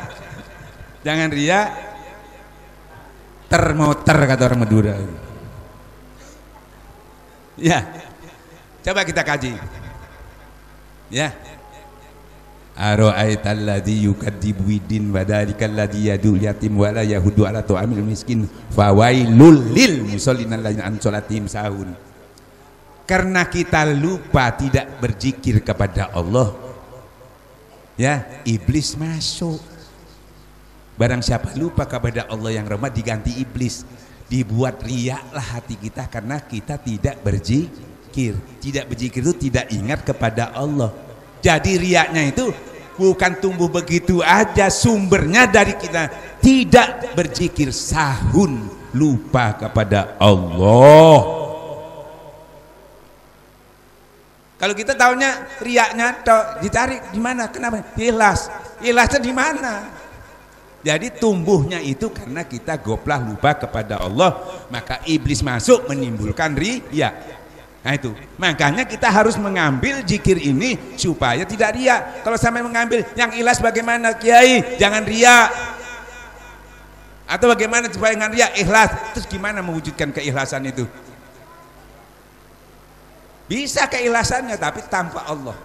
jangan ria? Termoter kata orang Madura. Ya, coba kita kaji. Ya, ara'aital ladzi yukadzibu biddin wa dzalikal ladzi yadul yatim wa la yahudu ala tu'amil miskin fawailul lil musallin alladzina an salatihim sahun. Karena kita lupa tidak berzikir kepada Allah, ya iblis masuk. Barang siapa lupa kepada Allah yang rahmat diganti iblis. Dibuat riaklah hati kita karena kita tidak berzikir. Tidak berzikir itu tidak ingat kepada Allah. Jadi riaknya itu bukan tumbuh begitu aja, sumbernya dari kita tidak berzikir, sahun, lupa kepada Allah. Kalau kita tahunya riaknya dicari di mana? Kenapa? Ikhlasnya di mana? Jadi tumbuhnya itu karena kita goplah lupa kepada Allah, maka iblis masuk menimbulkan riya. Nah itu, makanya kita harus mengambil zikir ini supaya tidak riya. Kalau sampai mengambil yang ikhlas bagaimana Kiai? Jangan riya. Atau bagaimana supaya jangan riya? Ikhlas. Terus gimana mewujudkan keikhlasan itu? Bisa keikhlasannya tapi tanpa Allah.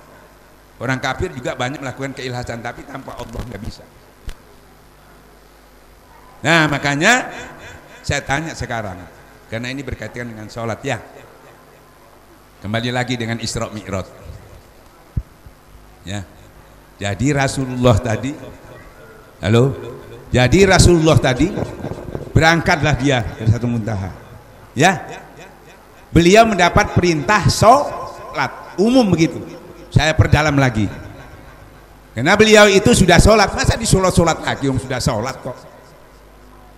Orang kafir juga banyak melakukan keikhlasan tapi tanpa Allah nggak bisa. Nah makanya saya tanya sekarang, karena ini berkaitan dengan sholat ya. Kembali lagi dengan Isra Mi'raj. Ya. Jadi Rasulullah tadi, halo. Jadi Rasulullah tadi berangkatlah dia dari satu muntaha. Ya. Beliau mendapat perintah sholat umum begitu. Saya perdalam lagi. Karena beliau itu sudah sholat, masa disulat-sholat lagi? Sudah sholat kok.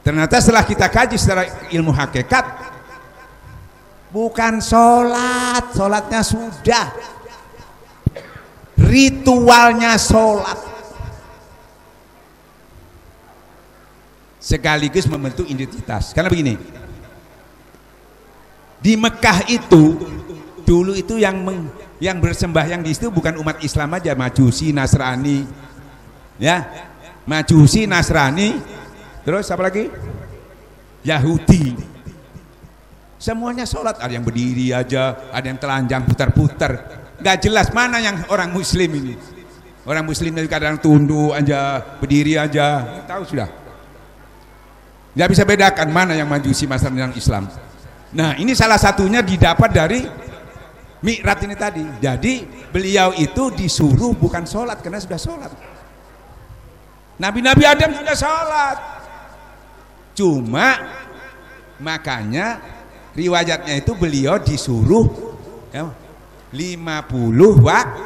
Ternyata setelah kita kaji secara ilmu hakikat, bukan sholat, sholatnya sudah, ritualnya sholat, sekaligus membentuk identitas. Karena begini, di Mekah itu dulu itu yang bersembahyang di situ bukan umat Islam aja, Majusi, Nasrani, ya, Majusi, Nasrani, terus apa lagi? Yahudi. Semuanya sholat, ada yang berdiri aja, ada yang telanjang putar-putar, nggak jelas mana yang orang Muslim ini. Orang Muslim itu kadang tunduk aja, berdiri aja, tahu sudah. Nggak bisa bedakan mana yang Majusi, Nasrani, yang Islam. Nah, ini salah satunya didapat dari Mi'raj ini tadi. Jadi beliau itu disuruh bukan sholat karena sudah sholat. Nabi-Nabi Adam sudah sholat. Cuma makanya riwayatnya itu beliau disuruh ya, 50 waktu.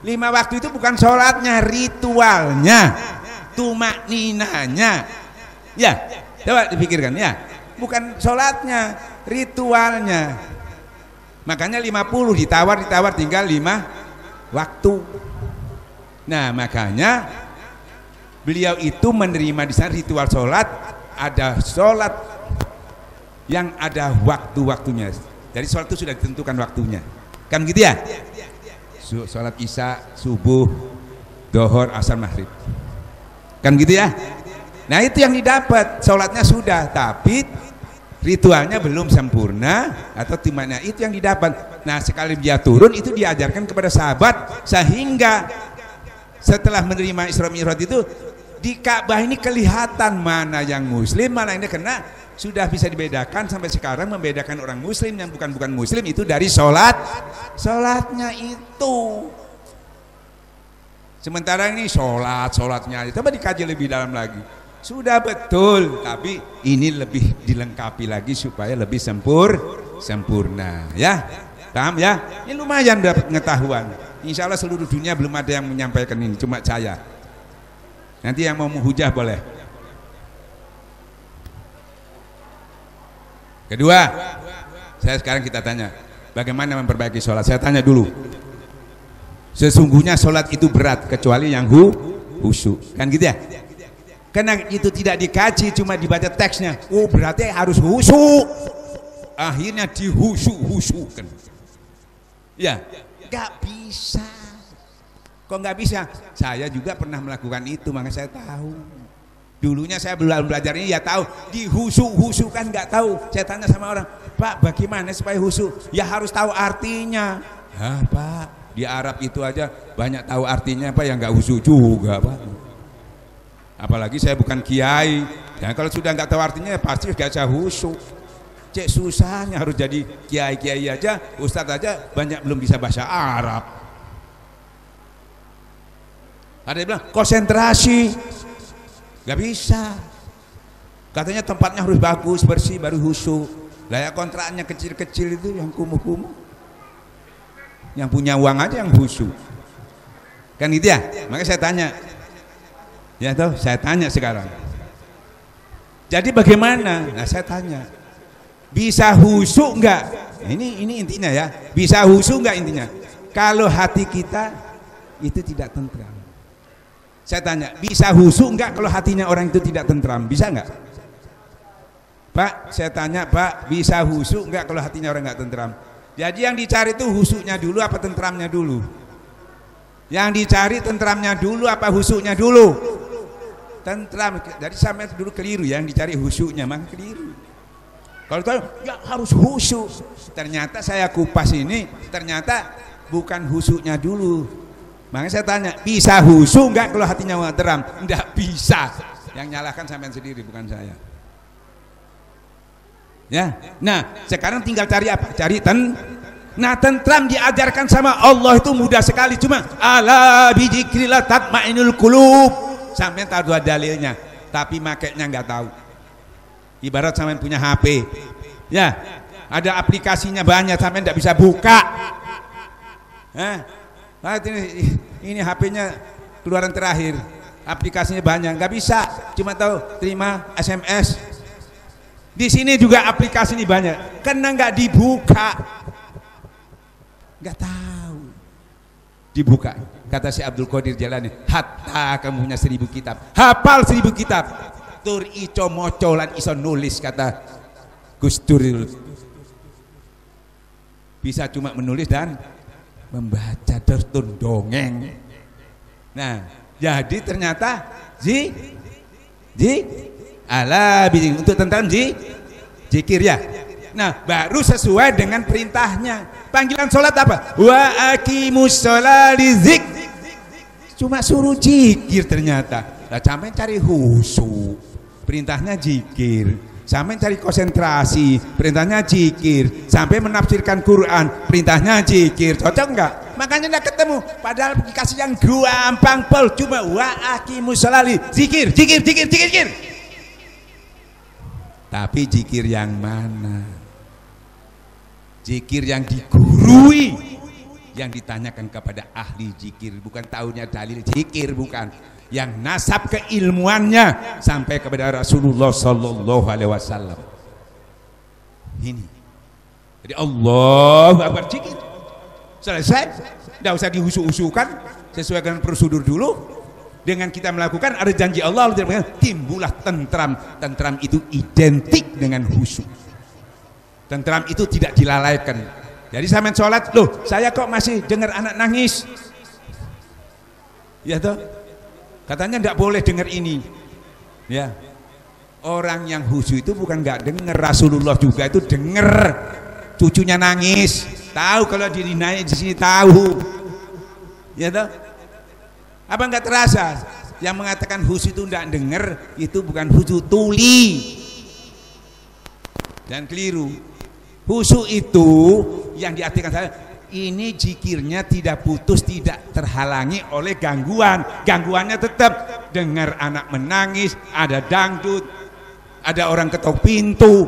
5 waktu itu bukan sholatnya, ritualnya, tumakninanya. Ya, coba dipikirkan ya. Bukan sholatnya, ritualnya. Makanya 50 ditawar tinggal 5 waktu. Nah, makanya beliau itu menerima di sana ritual sholat, ada sholat yang ada waktu-waktunya. Jadi sholat itu sudah ditentukan waktunya. Kan gitu ya? Sholat isya, subuh, dohor, asar, maghrib. Kan gitu ya? Nah, itu yang didapat, sholatnya sudah, tapi ritualnya belum sempurna atau timanya itu yang didapat. Nah, sekali dia turun itu diajarkan kepada sahabat, sehingga setelah menerima Isra Mi'raj itu di Ka'bah ini kelihatan mana yang Muslim, mana yang karena sudah bisa dibedakan sampai sekarang, membedakan orang Muslim yang bukan Muslim itu dari sholatnya itu. Sementara ini sholatnya coba dikaji lebih dalam lagi. Sudah betul, tapi ini lebih dilengkapi lagi supaya lebih sempurna, ya. Paham ya? Ini lumayan dapat pengetahuan. Insya Allah seluruh dunia belum ada yang menyampaikan ini, cuma saya. Nanti yang mau menghujah boleh. Kedua, sekarang kita tanya, bagaimana memperbaiki sholat? Saya tanya dulu. Sesungguhnya sholat itu berat kecuali yang khusyuk, kan gitu ya? Karena itu tidak dikaji, cuma dibaca teksnya. Oh, berarti harus khusyuk. Akhirnya dihusyuk-husyukan. Ya, nggak bisa. Kok nggak bisa? Saya juga pernah melakukan itu, maka saya tahu. Dulunya saya belum belajar ini, ya tahu. Dihusyuk-husyukan nggak tahu. Saya tanya sama orang, Pak, bagaimana supaya khusyuk? Ya harus tahu artinya. Hah, Pak, di Arab itu aja banyak tahu artinya, Pak, yang nggak khusyuk juga, Pak. Apalagi saya bukan kiai, ya kalau sudah nggak tahu artinya pasti nggak bisa khusyuk. Cek susahnya harus jadi kiai aja, ustadz aja banyak belum bisa bahasa Arab. Ada yang bilang konsentrasi, nggak bisa. Katanya tempatnya harus bagus, bersih, baru khusyuk. Layak kontraknya kecil-kecil itu yang kumuh-kumuh, yang punya uang aja yang khusyuk. Kan gitu ya? Makanya saya tanya. Ya toh, saya tanya sekarang. Jadi bagaimana? Nah, saya tanya. Bisa khusyuk enggak? Ini intinya ya. Bisa khusyuk enggak intinya? Kalau hati kita itu tidak tentram. Saya tanya, bisa khusyuk enggak kalau hatinya orang itu tidak tentram? Bisa enggak? Pak, saya tanya, Pak, bisa khusyuk enggak kalau hatinya orang enggak tentram? Jadi yang dicari itu khusyuknya dulu apa tentramnya dulu? Yang dicari tentramnya dulu apa khusyuknya dulu? Tentram. Jadi sampai dulu keliru ya, yang dicari khusyuknya, maka keliru. Kalau tahu ya harus khusyuk. Ternyata saya kupas ini, ternyata bukan khusyuknya dulu. Makanya saya tanya, bisa khusyuk enggak kalau hatinya tentram? Enggak bisa. Yang nyalahkan sampean sendiri, bukan saya. Ya. Nah, sekarang tinggal cari apa? Cari Nah, tentram diajarkan sama Allah itu mudah sekali, cuma ala bidzikrillah tatmainul qulub. Sampai tahu dua dalilnya, tapi makainya nggak tahu. Ibarat sampai punya HP, ya, ada aplikasinya banyak, sampai nggak bisa buka. Ini HP-nya keluaran terakhir, aplikasinya banyak, nggak bisa cuma tahu terima SMS. Di sini juga aplikasi ini banyak, karena nggak dibuka, nggak tahu dibuka. Kata si Abdul Qadir Jalani, hatta kamu punya 1000 kitab, hafal 1000 kitab, tur ico moco lan iso nulis, kata Gus Dur. Bisa cuma menulis dan membaca, tertun dongeng. Nah, jadi ternyata ala bidik untuk tentang zikir ya. Nah, baru sesuai dengan perintahnya. Panggilan sholat apa? Wa aqimus sholati zik. Cuma suruh zikir ternyata. Lah sampai cari khusyuk, perintahnya zikir. Sampai cari konsentrasi, perintahnya zikir. Sampai menafsirkan Quran, perintahnya zikir. Cocok enggak? Makanya enggak ketemu. Padahal dikasih yang gampang pol, cuma wa aqimus sholati zikir. Tapi zikir yang mana? Zikir yang digurui, yang ditanyakan kepada ahli zikir, bukan tahunya dalil zikir, bukan, yang nasab keilmuannya sampai kepada Rasulullah Sallallahu Alaihi Wasallam. Ini, jadi Allahu Akbar zikir selesai, tidak usah dihusu-husukan, sesuai dengan prosedur dulu. Dengan kita melakukan ada janji Allah, timbullah tentram. Tentram itu identik dengan khusyuk. Tentram itu tidak dilalaikan. Jadi sampai sholat, loh saya kok masih dengar anak nangis, ya toh, katanya tidak boleh dengar ini. Ya, orang yang khusyuk itu bukan nggak dengar, Rasulullah juga itu dengar cucunya nangis, tahu kalau diri naik di sini tahu, ya toh. Apa enggak terasa? Yang mengatakan khusyuk itu tidak dengar, itu bukan khusyuk, tuli dan keliru. Khusyuk itu yang diartikan saya, ini zikirnya tidak putus, tidak terhalangi oleh gangguan. Gangguannya tetap dengar anak menangis, ada dangdut, ada orang ketok pintu,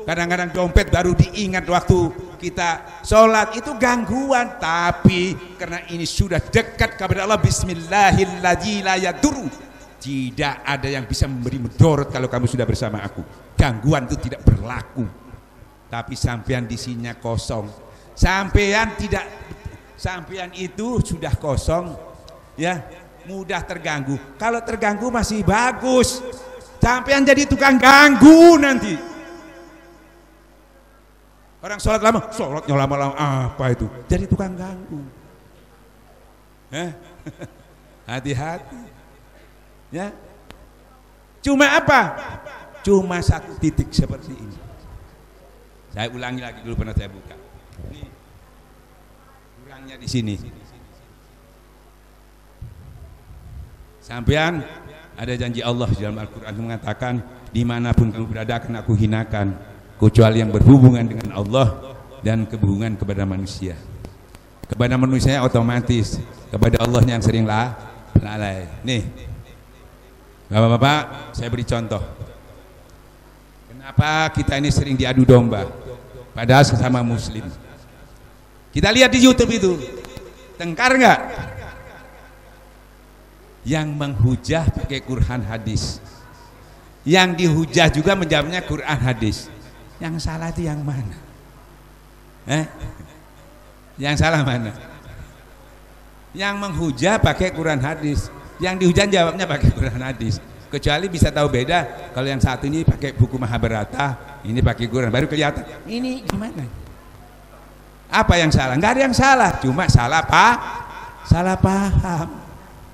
kadang-kadang dompet baru diingat waktu kita sholat, itu gangguan. Tapi karena ini sudah dekat kepada Allah, bismillahirrahmanirrahim, la yadurru, tidak ada yang bisa memberi mudarat kalau kamu sudah bersama aku. Gangguan itu tidak berlaku. Tapi sampean di sininya kosong, sampean itu sudah kosong, ya, mudah terganggu. Kalau terganggu masih bagus, sampean jadi tukang ganggu nanti. Orang sholatnya lama-lama, apa itu? Jadi tukang ganggu. Hati-hati. Ya. Cuma apa? Cuma satu titik seperti ini. Saya ulangi lagi dulu, pernah saya buka. Ini kurangnya di sini. Sampean ada janji Allah di dalam Al-Quran mengatakan, dimanapun kamu berada akan aku hinakan, kecuali yang berhubungan dengan Allah dan kehubungan kepada manusia. Kepada manusia otomatis, kepada Allah yang sering lalai. Nih, Bapak-bapak, saya beri contoh. Kenapa kita ini sering diadu domba? Padahal sesama muslim. Kita lihat di YouTube itu, tengkar nggak? Yang menghujah pakai Quran hadis, yang dihujah juga menjawabnya Quran hadis. Yang salah itu yang mana? Yang salah mana? Yang menghujah pakai Quran hadis, yang dihujah jawabnya pakai Quran hadis. Kecuali bisa tahu beda kalau yang satu ini pakai buku Mahabharata, ini pakai Quran, baru kelihatan ini gimana. Apa yang salah? Nggak ada yang salah, cuma salah paham.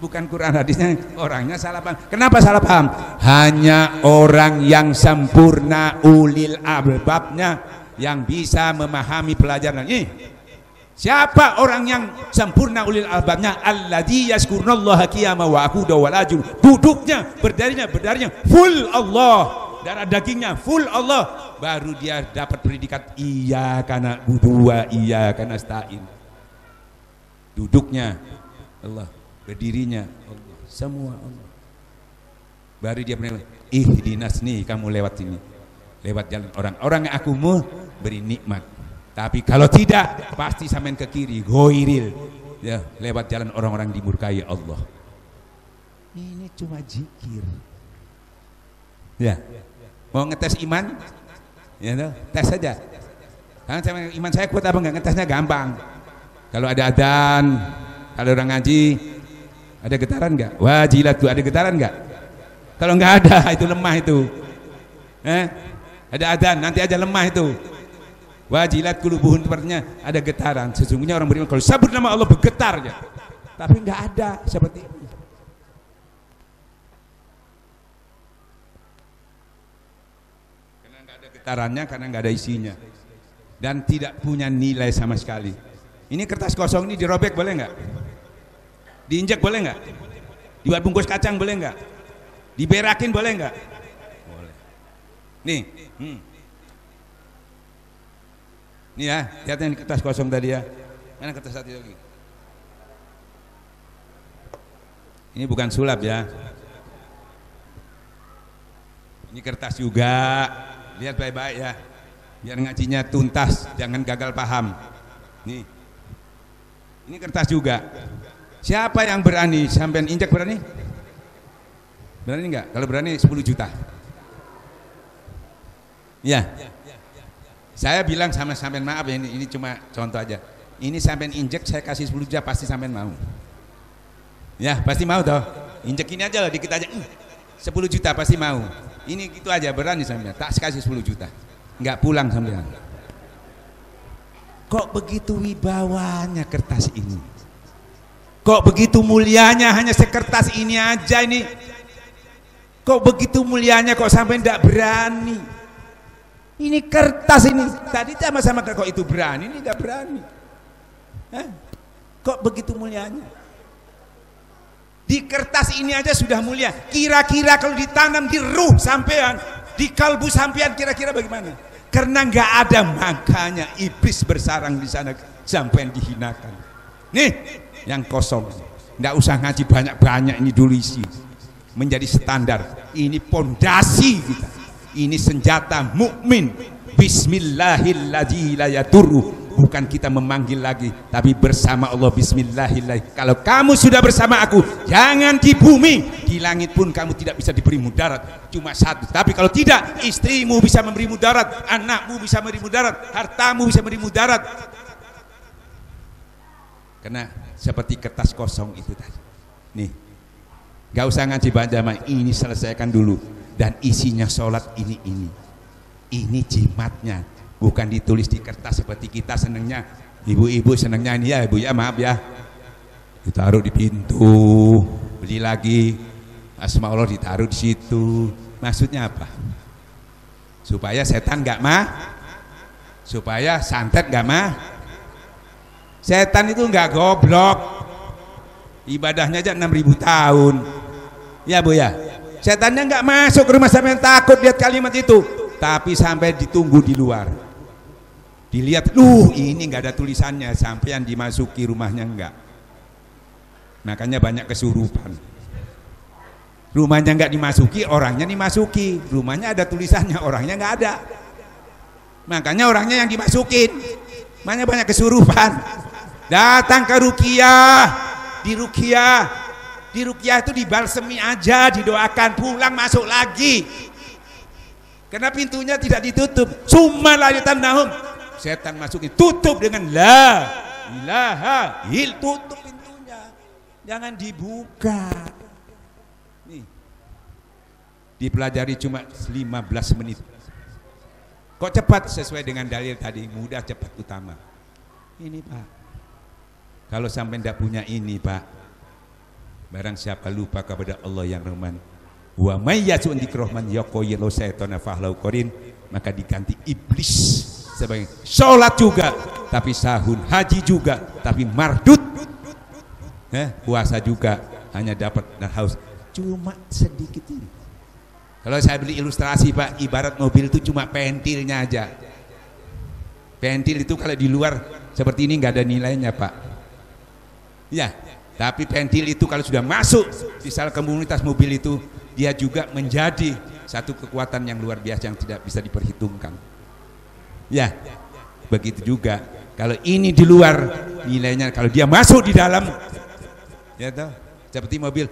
Bukan Quran hadisnya, orangnya salah paham. Kenapa salah paham? Hanya orang yang sempurna ulil albabnya yang bisa memahami pelajaran ini. Siapa orang yang sempurna ulil albabnya? Alladzi yazkurunallaha qiyaman wa qu'udan wa lajun. Duduknya, berdarinya full Allah, darah dagingnya full Allah, baru dia dapat predikat iyyaka na'budu wa iyyaka nasta'in. Duduknya Allah, berdirinya Allah, semua Allah. Baru dia pernah ihdinas, nih kamu lewat sini, lewat jalan orang-orang yang aku mau beri nikmat. Tapi kalau tidak, pasti sampean ke kiri, goiril, ya, lewat jalan orang-orang dimurkai Allah. Ini cuma zikir. Ya, mau ngetes iman? Ya toh, tes saja. Karena iman saya kuat apa enggak, ngetesnya gampang. Kalau ada adzan, kalau orang ngaji, ada getaran enggak? Wajilat tuh ada getaran enggak? Kalau enggak ada, itu lemah itu. Ada adzan, nanti aja lemah itu. Wajilat qulubuhum, sepertinya ada getaran. Sesungguhnya orang beriman kalau sebut nama Allah bergetar aja. Tapi enggak ada seperti ini. Karena enggak ada getarannya, karena enggak ada isinya. Dan tidak punya nilai sama sekali. Ini kertas kosong ini dirobek boleh nggak? Diinjak boleh nggak? Dibuat bungkus kacang boleh nggak? Diberakin boleh nggak? Boleh. Nih, nih ya, lihat yang kertas kosong tadi ya. Mana kertas satu lagi? Ini bukan sulap ya. Ini kertas juga. Lihat baik-baik ya. Biar ngajinya tuntas, jangan gagal paham. Nih, ini kertas juga. Siapa yang berani sampean injak, berani? Berani nggak? Kalau berani 10 juta. Ya. Saya bilang sama sampean, maaf ya, ini cuma contoh aja. Ini sampean injek, saya kasih 10 juta, pasti sampean mau. Ya, pasti mau toh. Injek ini aja lah, dikit aja. 10 juta pasti mau. Ini gitu aja, berani sampean. Tak kasih 10 juta. Nggak pulang sampean. Kok begitu wibawanya kertas ini? Kok begitu mulianya hanya sekertas ini aja ini? Kok begitu mulianya kok sampai nggak berani? Ini kertas ini. Tadi sama-sama kok itu berani, ini nggak berani. Kok begitu mulianya? Di kertas ini aja sudah mulia. Kira-kira kalau ditanam di ruh sampean, di kalbu sampean, kira-kira bagaimana? Karena nggak ada, makanya iblis bersarang di sana sampai dihinakan. Nih yang kosong, nggak usah ngaji banyak-banyak, ini dulu isi menjadi standar. Ini pondasi kita, ini senjata mukmin. Bismillahirrahmanirrahim, la yadurru. Bukan kita memanggil lagi, tapi bersama Allah. Bismillahirrahmanirrahim. Kalau kamu sudah bersama aku, jangan di bumi, di langit pun kamu tidak bisa diberi mudarat, cuma satu. Tapi kalau tidak, istrimu bisa memberi mudarat, anakmu bisa memberi mudarat, hartamu bisa memberi mudarat. Karena seperti kertas kosong itu tadi. Nih, gak usah ngaji banyak, ini selesaikan dulu. Dan isinya sholat ini. Ini jimatnya. Bukan ditulis di kertas seperti kita senangnya. Ibu-ibu senangnya ini ya ibu ya, maaf ya, ditaruh di pintu, beli lagi asma Allah ditaruh di situ. Maksudnya apa? Supaya setan nggak supaya santet nggak Setan itu nggak goblok, ibadahnya aja 6.000 tahun ya bu ya. Setannya nggak masuk ke rumah sampai takut lihat kalimat itu, tapi sampai ditunggu di luar. Dilihat, ini nggak ada tulisannya, sampean dimasuki rumahnya enggak. Makanya banyak kesurupan. Rumahnya nggak dimasuki, orangnya dimasuki. Rumahnya ada tulisannya, orangnya nggak ada. Makanya orangnya yang dimasukin. Makanya banyak kesurupan. Datang ke ruqyah, di ruqyah itu dibalsemi aja, didoakan, pulang masuk lagi. Karena pintunya tidak ditutup. Summa la yatannahum. Setan masukin, tutup dengan la ilaha il, tutup pintunya, jangan dibuka. Nih, dipelajari cuma 15 menit. Kok cepat? Sesuai dengan dalil tadi, mudah, cepat, utama. Ini Pak, kalau sampai tidak punya ini Pak, barang siapa lupa kepada Allah yang Rahman, wa may yasun dikrahman yaqoyilo saytana fahlau qarin, maka diganti iblis sebagai sholat juga, tapi sahun, haji juga, tapi mardut, puasa juga, hanya dapat dan haus cuma sedikit ini. Kalau saya beli ilustrasi Pak, ibarat mobil itu cuma pentilnya aja. Pentil itu kalau di luar seperti ini nggak ada nilainya Pak. Ya, tapi pentil itu kalau sudah masuk di salah komunitas mobil itu, dia juga menjadi satu kekuatan yang luar biasa yang tidak bisa diperhitungkan. Ya, begitu juga kalau ini di luar nilainya, kalau dia masuk di dalam, ya toh, Seperti mobil,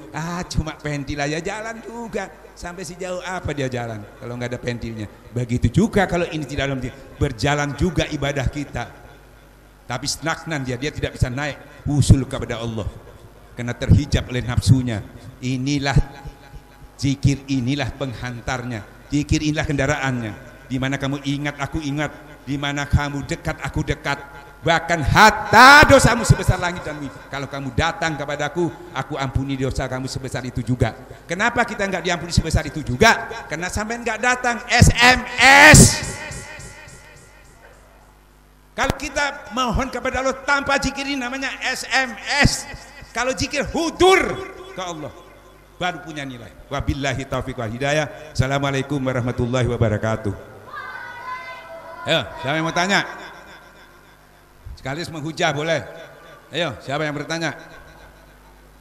cuma pentil aja jalan juga. Sampai sejauh apa dia jalan kalau nggak ada pentilnya? Begitu juga kalau ini tidak dalam berjalan juga ibadah kita. Tapi stagnan dia tidak bisa naik usul kepada Allah karena terhijab oleh nafsunya. Inilah zikir, inilah penghantarnya. Zikir inilah kendaraannya. Di mana kamu ingat, aku ingat. Di mana kamu dekat, aku dekat. Bahkan hatta dosamu sebesar langit dan bumi. Kalau kamu datang kepadaku, aku ampuni dosa kamu sebesar itu juga. Kenapa kita nggak diampuni sebesar itu juga? Karena sampai nggak datang SMS. Kalau kita mohon kepada Allah tanpa zikir ini namanya SMS. Kalau zikir hudur ke Allah baru punya nilai. Wabillahi taufiq wal hidayah. Assalamualaikum warahmatullahi wabarakatuh. Ayo, siapa yang mau tanya? Sekaligus menghujah boleh. Ayo, siapa yang bertanya?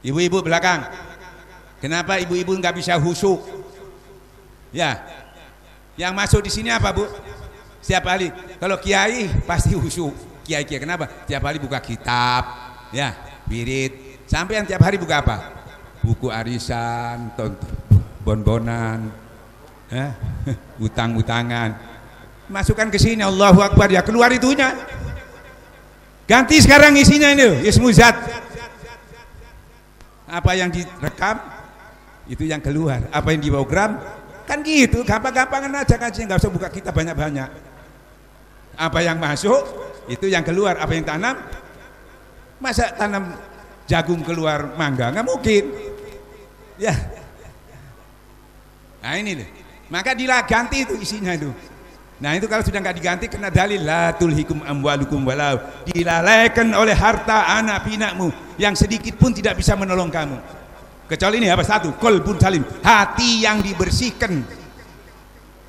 Ibu-ibu belakang. Kenapa ibu-ibu nggak bisa khusyuk? Ya, yang masuk di sini apa bu? Setiap hari. Kalau kiai pasti khusyuk. Kiai kenapa? Tiap hari buka kitab, ya, wirid. Sampai yang tiap hari buka apa? Buku arisan, bonbonan, utang-utangan. Masukkan ke sini, Allahu Akbar, ya keluar itunya. Ganti sekarang isinya ini, ismu zat. Apa yang direkam itu yang keluar, apa yang diprogram kan gitu, gampang-gampangan aja kan, nggak usah buka kita banyak-banyak. Apa yang masuk itu yang keluar, apa yang tanam. Masa tanam jagung keluar mangga, nggak mungkin. Ya. Nah ini deh. Maka ganti itu isinya itu. Nah itu kalau sudah nggak diganti kena dalil la tulhikum amwalukum walau, dilalaikan oleh harta anak pinakmu yang sedikit pun tidak bisa menolong kamu. Kecuali ini apa? Satu, qalbun salim, hati yang dibersihkan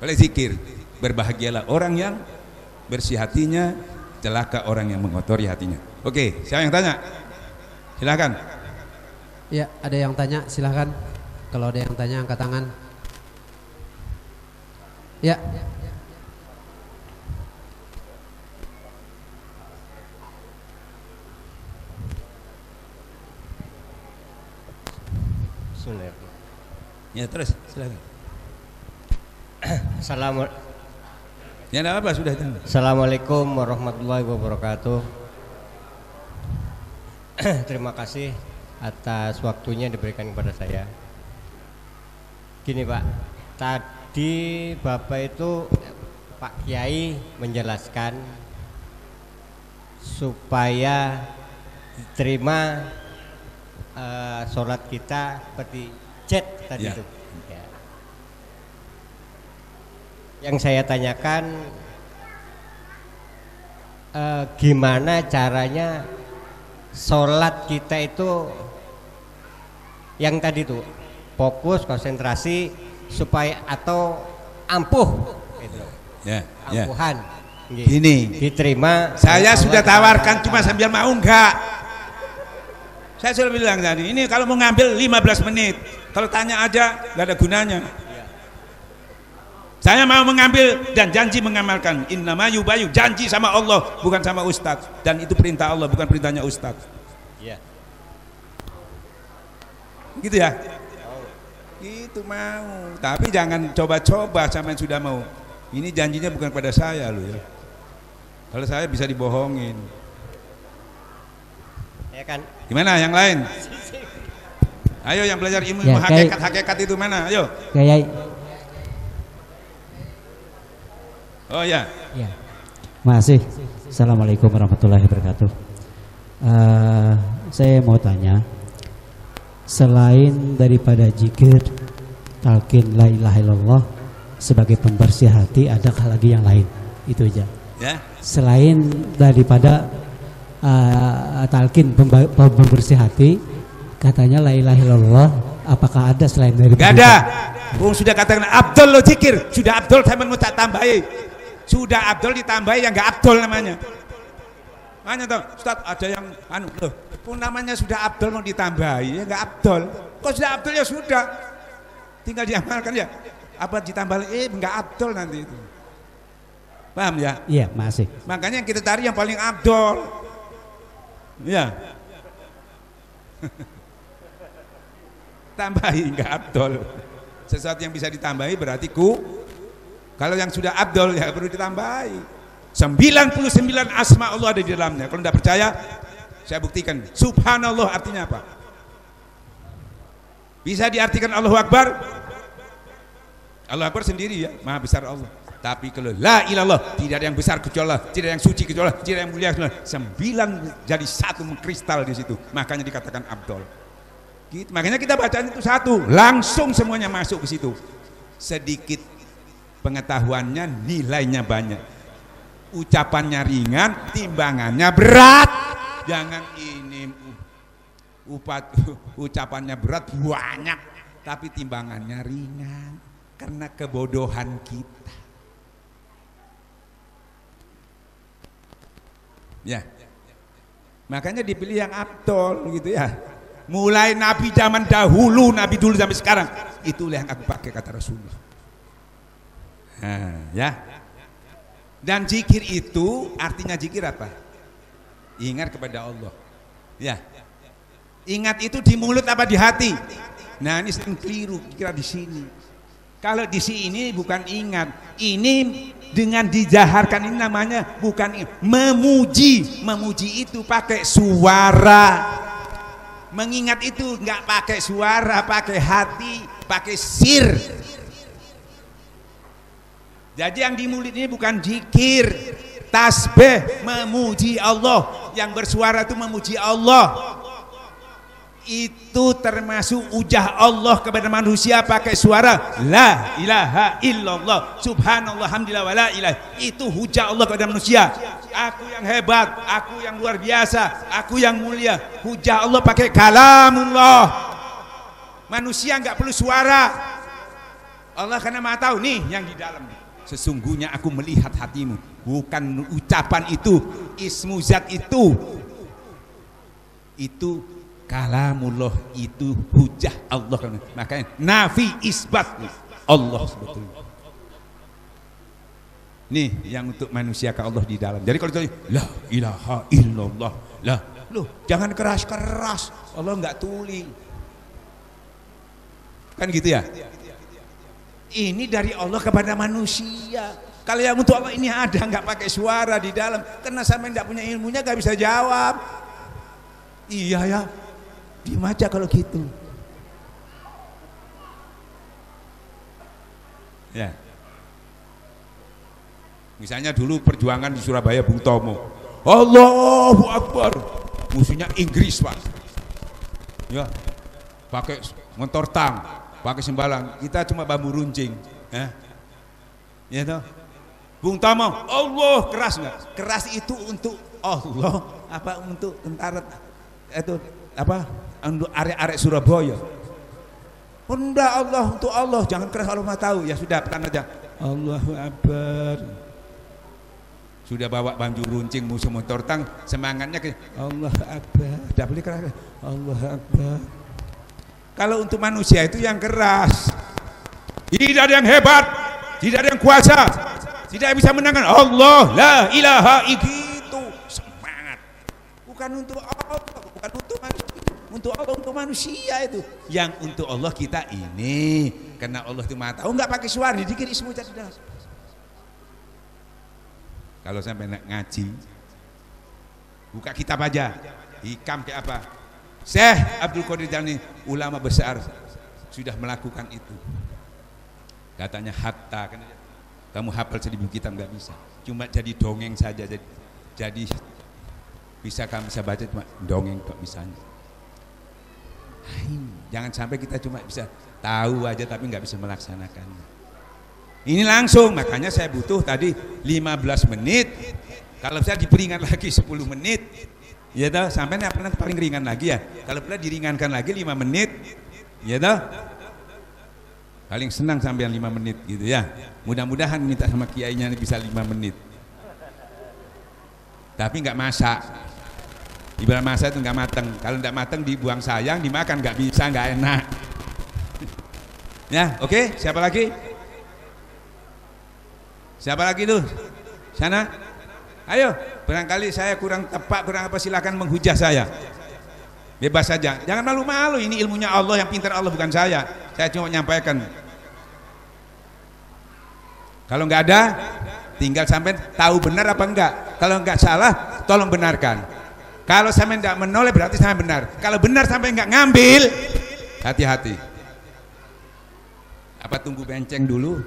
oleh zikir. Berbahagialah orang yang bersih hatinya, celaka orang yang mengotori hatinya. Oke, siapa yang tanya? Silakan. Ya, ada yang tanya, silakan. Kalau ada yang tanya angkat tangan. Ya. Ya terus silakan. Ya enggak apa sudah. Assalamualaikum warahmatullahi wabarakatuh. Terima kasih atas waktunya diberikan kepada saya. Gini Pak, tadi Bapak itu Pak Kiai menjelaskan supaya diterima sholat kita seperti jet tadi itu. Ya. Yang saya tanyakan gimana caranya sholat kita itu yang tadi tuh fokus, konsentrasi supaya atau ampuh gitu. Ya, ampuhan. Ya. Gini, diterima. Saya sudah tawarkan cuma sambil mau enggak. Saya sudah bilang tadi, ini kalau mau ngambil 15 menit, kalau tanya aja nggak ada gunanya. Saya mau mengambil dan janji mengamalkan. Innama yubayu, janji sama Allah bukan sama ustadz, dan itu perintah Allah bukan perintahnya ustadz. Iya. Gitu ya. Itu mau, tapi jangan coba-coba sama yang sudah mau. Ini janjinya bukan pada saya loh ya. Kalau saya bisa dibohongin. Ya kan? Gimana yang lain? Ayo yang belajar ilmu ya, hakikat itu mana? Ayo. Kiai. Oh ya. Ya. Masih. Assalamualaikum warahmatullahi wabarakatuh. Saya mau tanya, selain daripada zikir, talqin la ilaha illallah sebagai pembersih hati, adakah lagi yang lain? Itu aja. Ya. Selain daripada talqin pembersih hati, katanya la ilaha illallah, apakah ada selain dari? Gak ada. Sudah katakan Abdul lo zikir, sudah Abdul saya mau tak tambahi. Sudah Abdul ditambahi yang gak Abdul namanya. Makanya toh, Ustaz ada yang loh, namanya sudah Abdul mau ditambahi ya gak Abdul. Kok sudah Abdul ya sudah. Tinggal diamalkan ya. Apa ditambah enggak Abdul nanti itu. Paham ya? Iya, masih. Makanya yang kita cari yang paling Abdul. Ya. Tambahi, enggak abdol. Sesuatu yang bisa ditambahi berarti kalau yang sudah abdol ya perlu ditambahi. 99 asma Allah ada di dalamnya. Kalau tidak percaya, saya buktikan. Subhanallah artinya apa? Bisa diartikan Allahu Akbar? Allahu Akbar sendiri ya, maha besar Allah. Tapi kalau la ilallah, tidak ada yang besar kecuali Allah, tidak ada yang suci kecuali Allah, tidak ada yang mulia kecuali Allah. 9 jadi satu mengkristal di situ. Makanya dikatakan abdol. Gitu. Makanya kita bacaan itu satu, langsung semuanya masuk ke situ. Sedikit pengetahuannya, nilainya banyak. Ucapannya ringan, timbangannya berat. Jangan ini ucapannya berat banyak, tapi timbangannya ringan karena kebodohan kita. Ya, makanya dipilih yang abdol gitu ya. Mulai Nabi zaman dahulu, Nabi dulu sampai sekarang, itulah yang aku pakai kata Rasulullah. Nah, ya. Dan zikir itu artinya zikir apa? Ingat kepada Allah. Ya. Ingat itu di mulut apa di hati? Nah, ini sering keliru kira di sini. Kalau di sini bukan ingat, ini dengan dijaharkan ini namanya bukan memuji. Memuji itu pakai suara. Mengingat itu nggak pakai suara, pakai hati, pakai sir. Jadi yang di mulut ini bukan zikir, tasbih, memuji Allah. Yang bersuara itu memuji Allah. Itu termasuk ujah Allah kepada manusia pakai suara la ilaha illallah subhanallah hamdillah wala ilaha. Itu hujah Allah kepada manusia. Aku yang hebat, aku yang luar biasa, aku yang mulia. Hujah Allah pakai kalamullah. Manusia nggak perlu suara. Allah karena maha tahu nih yang di dalam. Sesungguhnya aku melihat hatimu. Bukan ucapan itu, ismu zat itu kalamullah, itu hujah Allah. Makanya nafi isbat Allah sebetulnya. Nih yang untuk manusia ke Allah di dalam. Jadi kalau ditanya la ilaha illallah, lah loh jangan keras-keras, Allah nggak tuli. Kan gitu ya? Ini dari Allah kepada manusia. Kalau yang untuk Allah ini ada nggak pakai suara di dalam, karena sampai nggak punya ilmunya nggak bisa jawab. Iya ya, diam aja kalau gitu. Ya. Misalnya dulu perjuangan di Surabaya Bung Tomo, Allahu Akbar, musuhnya Inggris Pak. Ya, pakai motor tang, pakai sembalang, kita cuma bambu runcing. Ya toh. Bung Tomo, Allah keras nggak? Keras itu untuk Allah apa untuk tentara itu apa? Untuk arek-arek Surabaya. Enggak, Allah untuk Allah, jangan keras, Allah mah tahu. Ya sudah, pelan aja. Allahu Akbar. Sudah bawa bambu runcing musuh motor tang, semangatnya ke Allah Akbar. Tidak boleh keras. Allah Akbar. Kalau untuk manusia itu yang keras. Tidak ada yang hebat, tidak ada yang kuasa, tidak bisa menangkan Allah, la ilaha itu semangat. Bukan untuk Allah, bukan untuk manusia. Untuk Allah, untuk manusia itu. Yang untuk Allah kita ini, karena Allah itu Maha Tahu, nggak pakai suara, dikir ismu sudah. Kalau sampai ngaji, buka kitab aja, hikam kayak apa? Syekh Abdul Qadir Jailani, ulama besar, sudah melakukan itu. Katanya hatta, kan kamu hafal 1000 kitab nggak bisa, cuma jadi dongeng saja, jadi bisa kamu bisa baca cuma dongeng kok misalnya. Jangan sampai kita cuma bisa tahu aja tapi nggak bisa melaksanakannya. Ini langsung, makanya saya butuh tadi 15 menit. Kalau saya diperingat lagi 10 menit, ya toh, sampai nanti paling ringan lagi ya. Kalau pula diringankan lagi 5 menit, ya toh. Paling senang sampai 5 menit gitu ya. Mudah-mudahan minta sama kiainya bisa 5 menit. Tapi nggak masak. Ibarat masak itu nggak mateng. Kalau nggak mateng dibuang sayang, dimakan nggak bisa, nggak enak. Ya, oke. Siapa lagi? Siapa lagi tuh? Sana? Ayo, barangkali saya kurang tepat, kurang apa, silakan menghujah saya. Bebas saja, jangan malu-malu, ini ilmunya Allah, yang pintar Allah bukan saya cuma menyampaikan. Kalau nggak ada, tinggal sampai tahu benar apa enggak. Kalau nggak salah, tolong benarkan. Kalau sampai nggak menoleh berarti sampai benar. Kalau benar sampai nggak ngambil, hati-hati. Apa tunggu benceng dulu?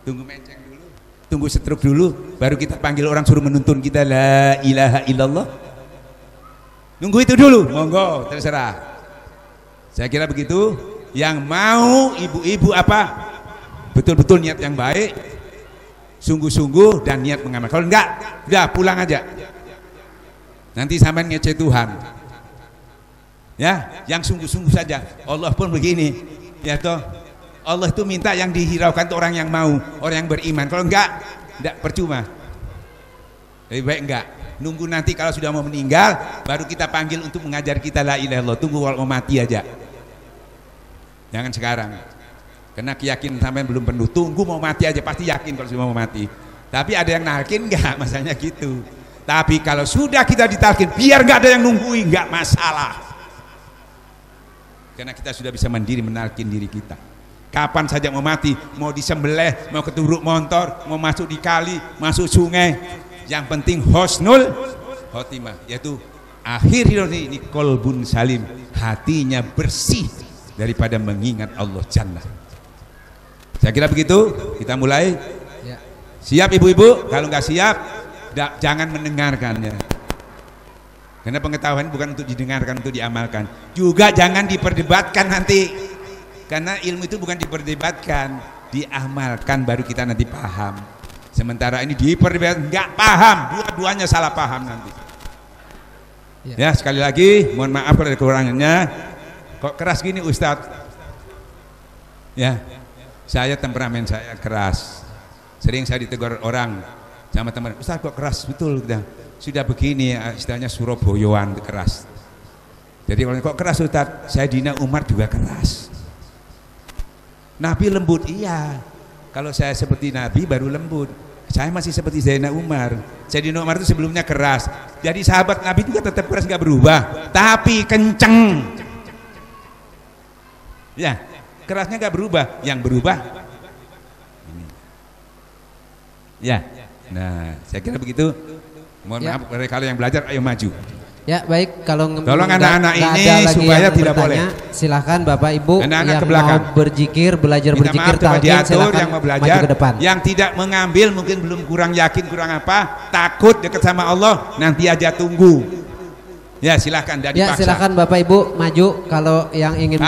Tunggu benceng dulu, tunggu setruk dulu, baru kita panggil orang suruh menuntun kita la ilaha illallah? Nunggu itu dulu, monggo, terserah. Saya kira begitu. Yang mau ibu-ibu apa? Betul-betul niat yang baik, sungguh-sungguh dan niat mengamal. Kalau enggak, udah pulang aja. Nanti sampai ngece Tuhan. Ya, yang sungguh-sungguh saja. Allah pun begini, ya toh. Allah itu minta yang dihiraukan itu orang yang mau, orang yang beriman. Kalau enggak percuma. Lebih baik enggak. Nunggu nanti kalau sudah mau meninggal baru kita panggil untuk mengajar kita la ilaha illallah. Tunggu kalau mau mati aja, jangan sekarang, karena keyakinan sampai belum penuh. Tunggu mau mati aja, pasti yakin kalau sudah mau mati. Tapi ada yang nalkin enggak, masalahnya gitu. Tapi kalau sudah kita ditalkin, biar enggak ada yang nungguin, enggak masalah, karena kita sudah bisa mandiri menalkin diri kita. Kapan saja mau mati, mau disembelih, mau keturuk motor, mau masuk di kali, masuk sungai, yang penting husnul khotimah, yaitu akhir hidup ini kolbun salim, hatinya bersih daripada mengingat Allah Jannah. Saya kira begitu. Kita mulai. Siap ibu-ibu? Kalau nggak siap, jangan mendengarkannya, karena pengetahuan bukan untuk didengarkan, untuk diamalkan. Juga jangan diperdebatkan nanti, karena ilmu itu bukan diperdebatkan, diamalkan baru kita nanti paham. Sementara ini diperdebatkan, nggak paham, dua-duanya salah paham nanti. Ya, sekali lagi mohon maaf kalau ada kekurangannya. Kok keras gini Ustadz? Ya, saya temperamen saya keras. Sering saya ditegur orang sama teman, Ustadz kok keras betul, sudah begini, istilahnya Surabayaan keras. Jadi kalau kok keras Ustadz, saya Dina Umar juga keras. Nabi lembut, iya. Kalau saya seperti Nabi baru lembut. Saya masih seperti Zainal Umar. Sayyidina Umar itu sebelumnya keras. Jadi sahabat Nabi juga tetap keras, nggak berubah, tapi kenceng. Ya, kerasnya nggak berubah. Yang berubah ini. Ya. Nah, saya kira begitu. Mohon maaf kalau yang belajar, ayo maju. Ya baik, kalau tolong anak-anak ini supaya tidak boleh. Silahkan Bapak Ibu anak-anak yang mau berzikir, belajar berzikir, talqin, silakan yang mau belajar, maju ke depan. Yang tidak mengambil mungkin belum kurang yakin, kurang apa, takut dekat sama Allah, nanti aja tunggu. Ya silahkan, ya silahkan Bapak Ibu maju kalau yang ingin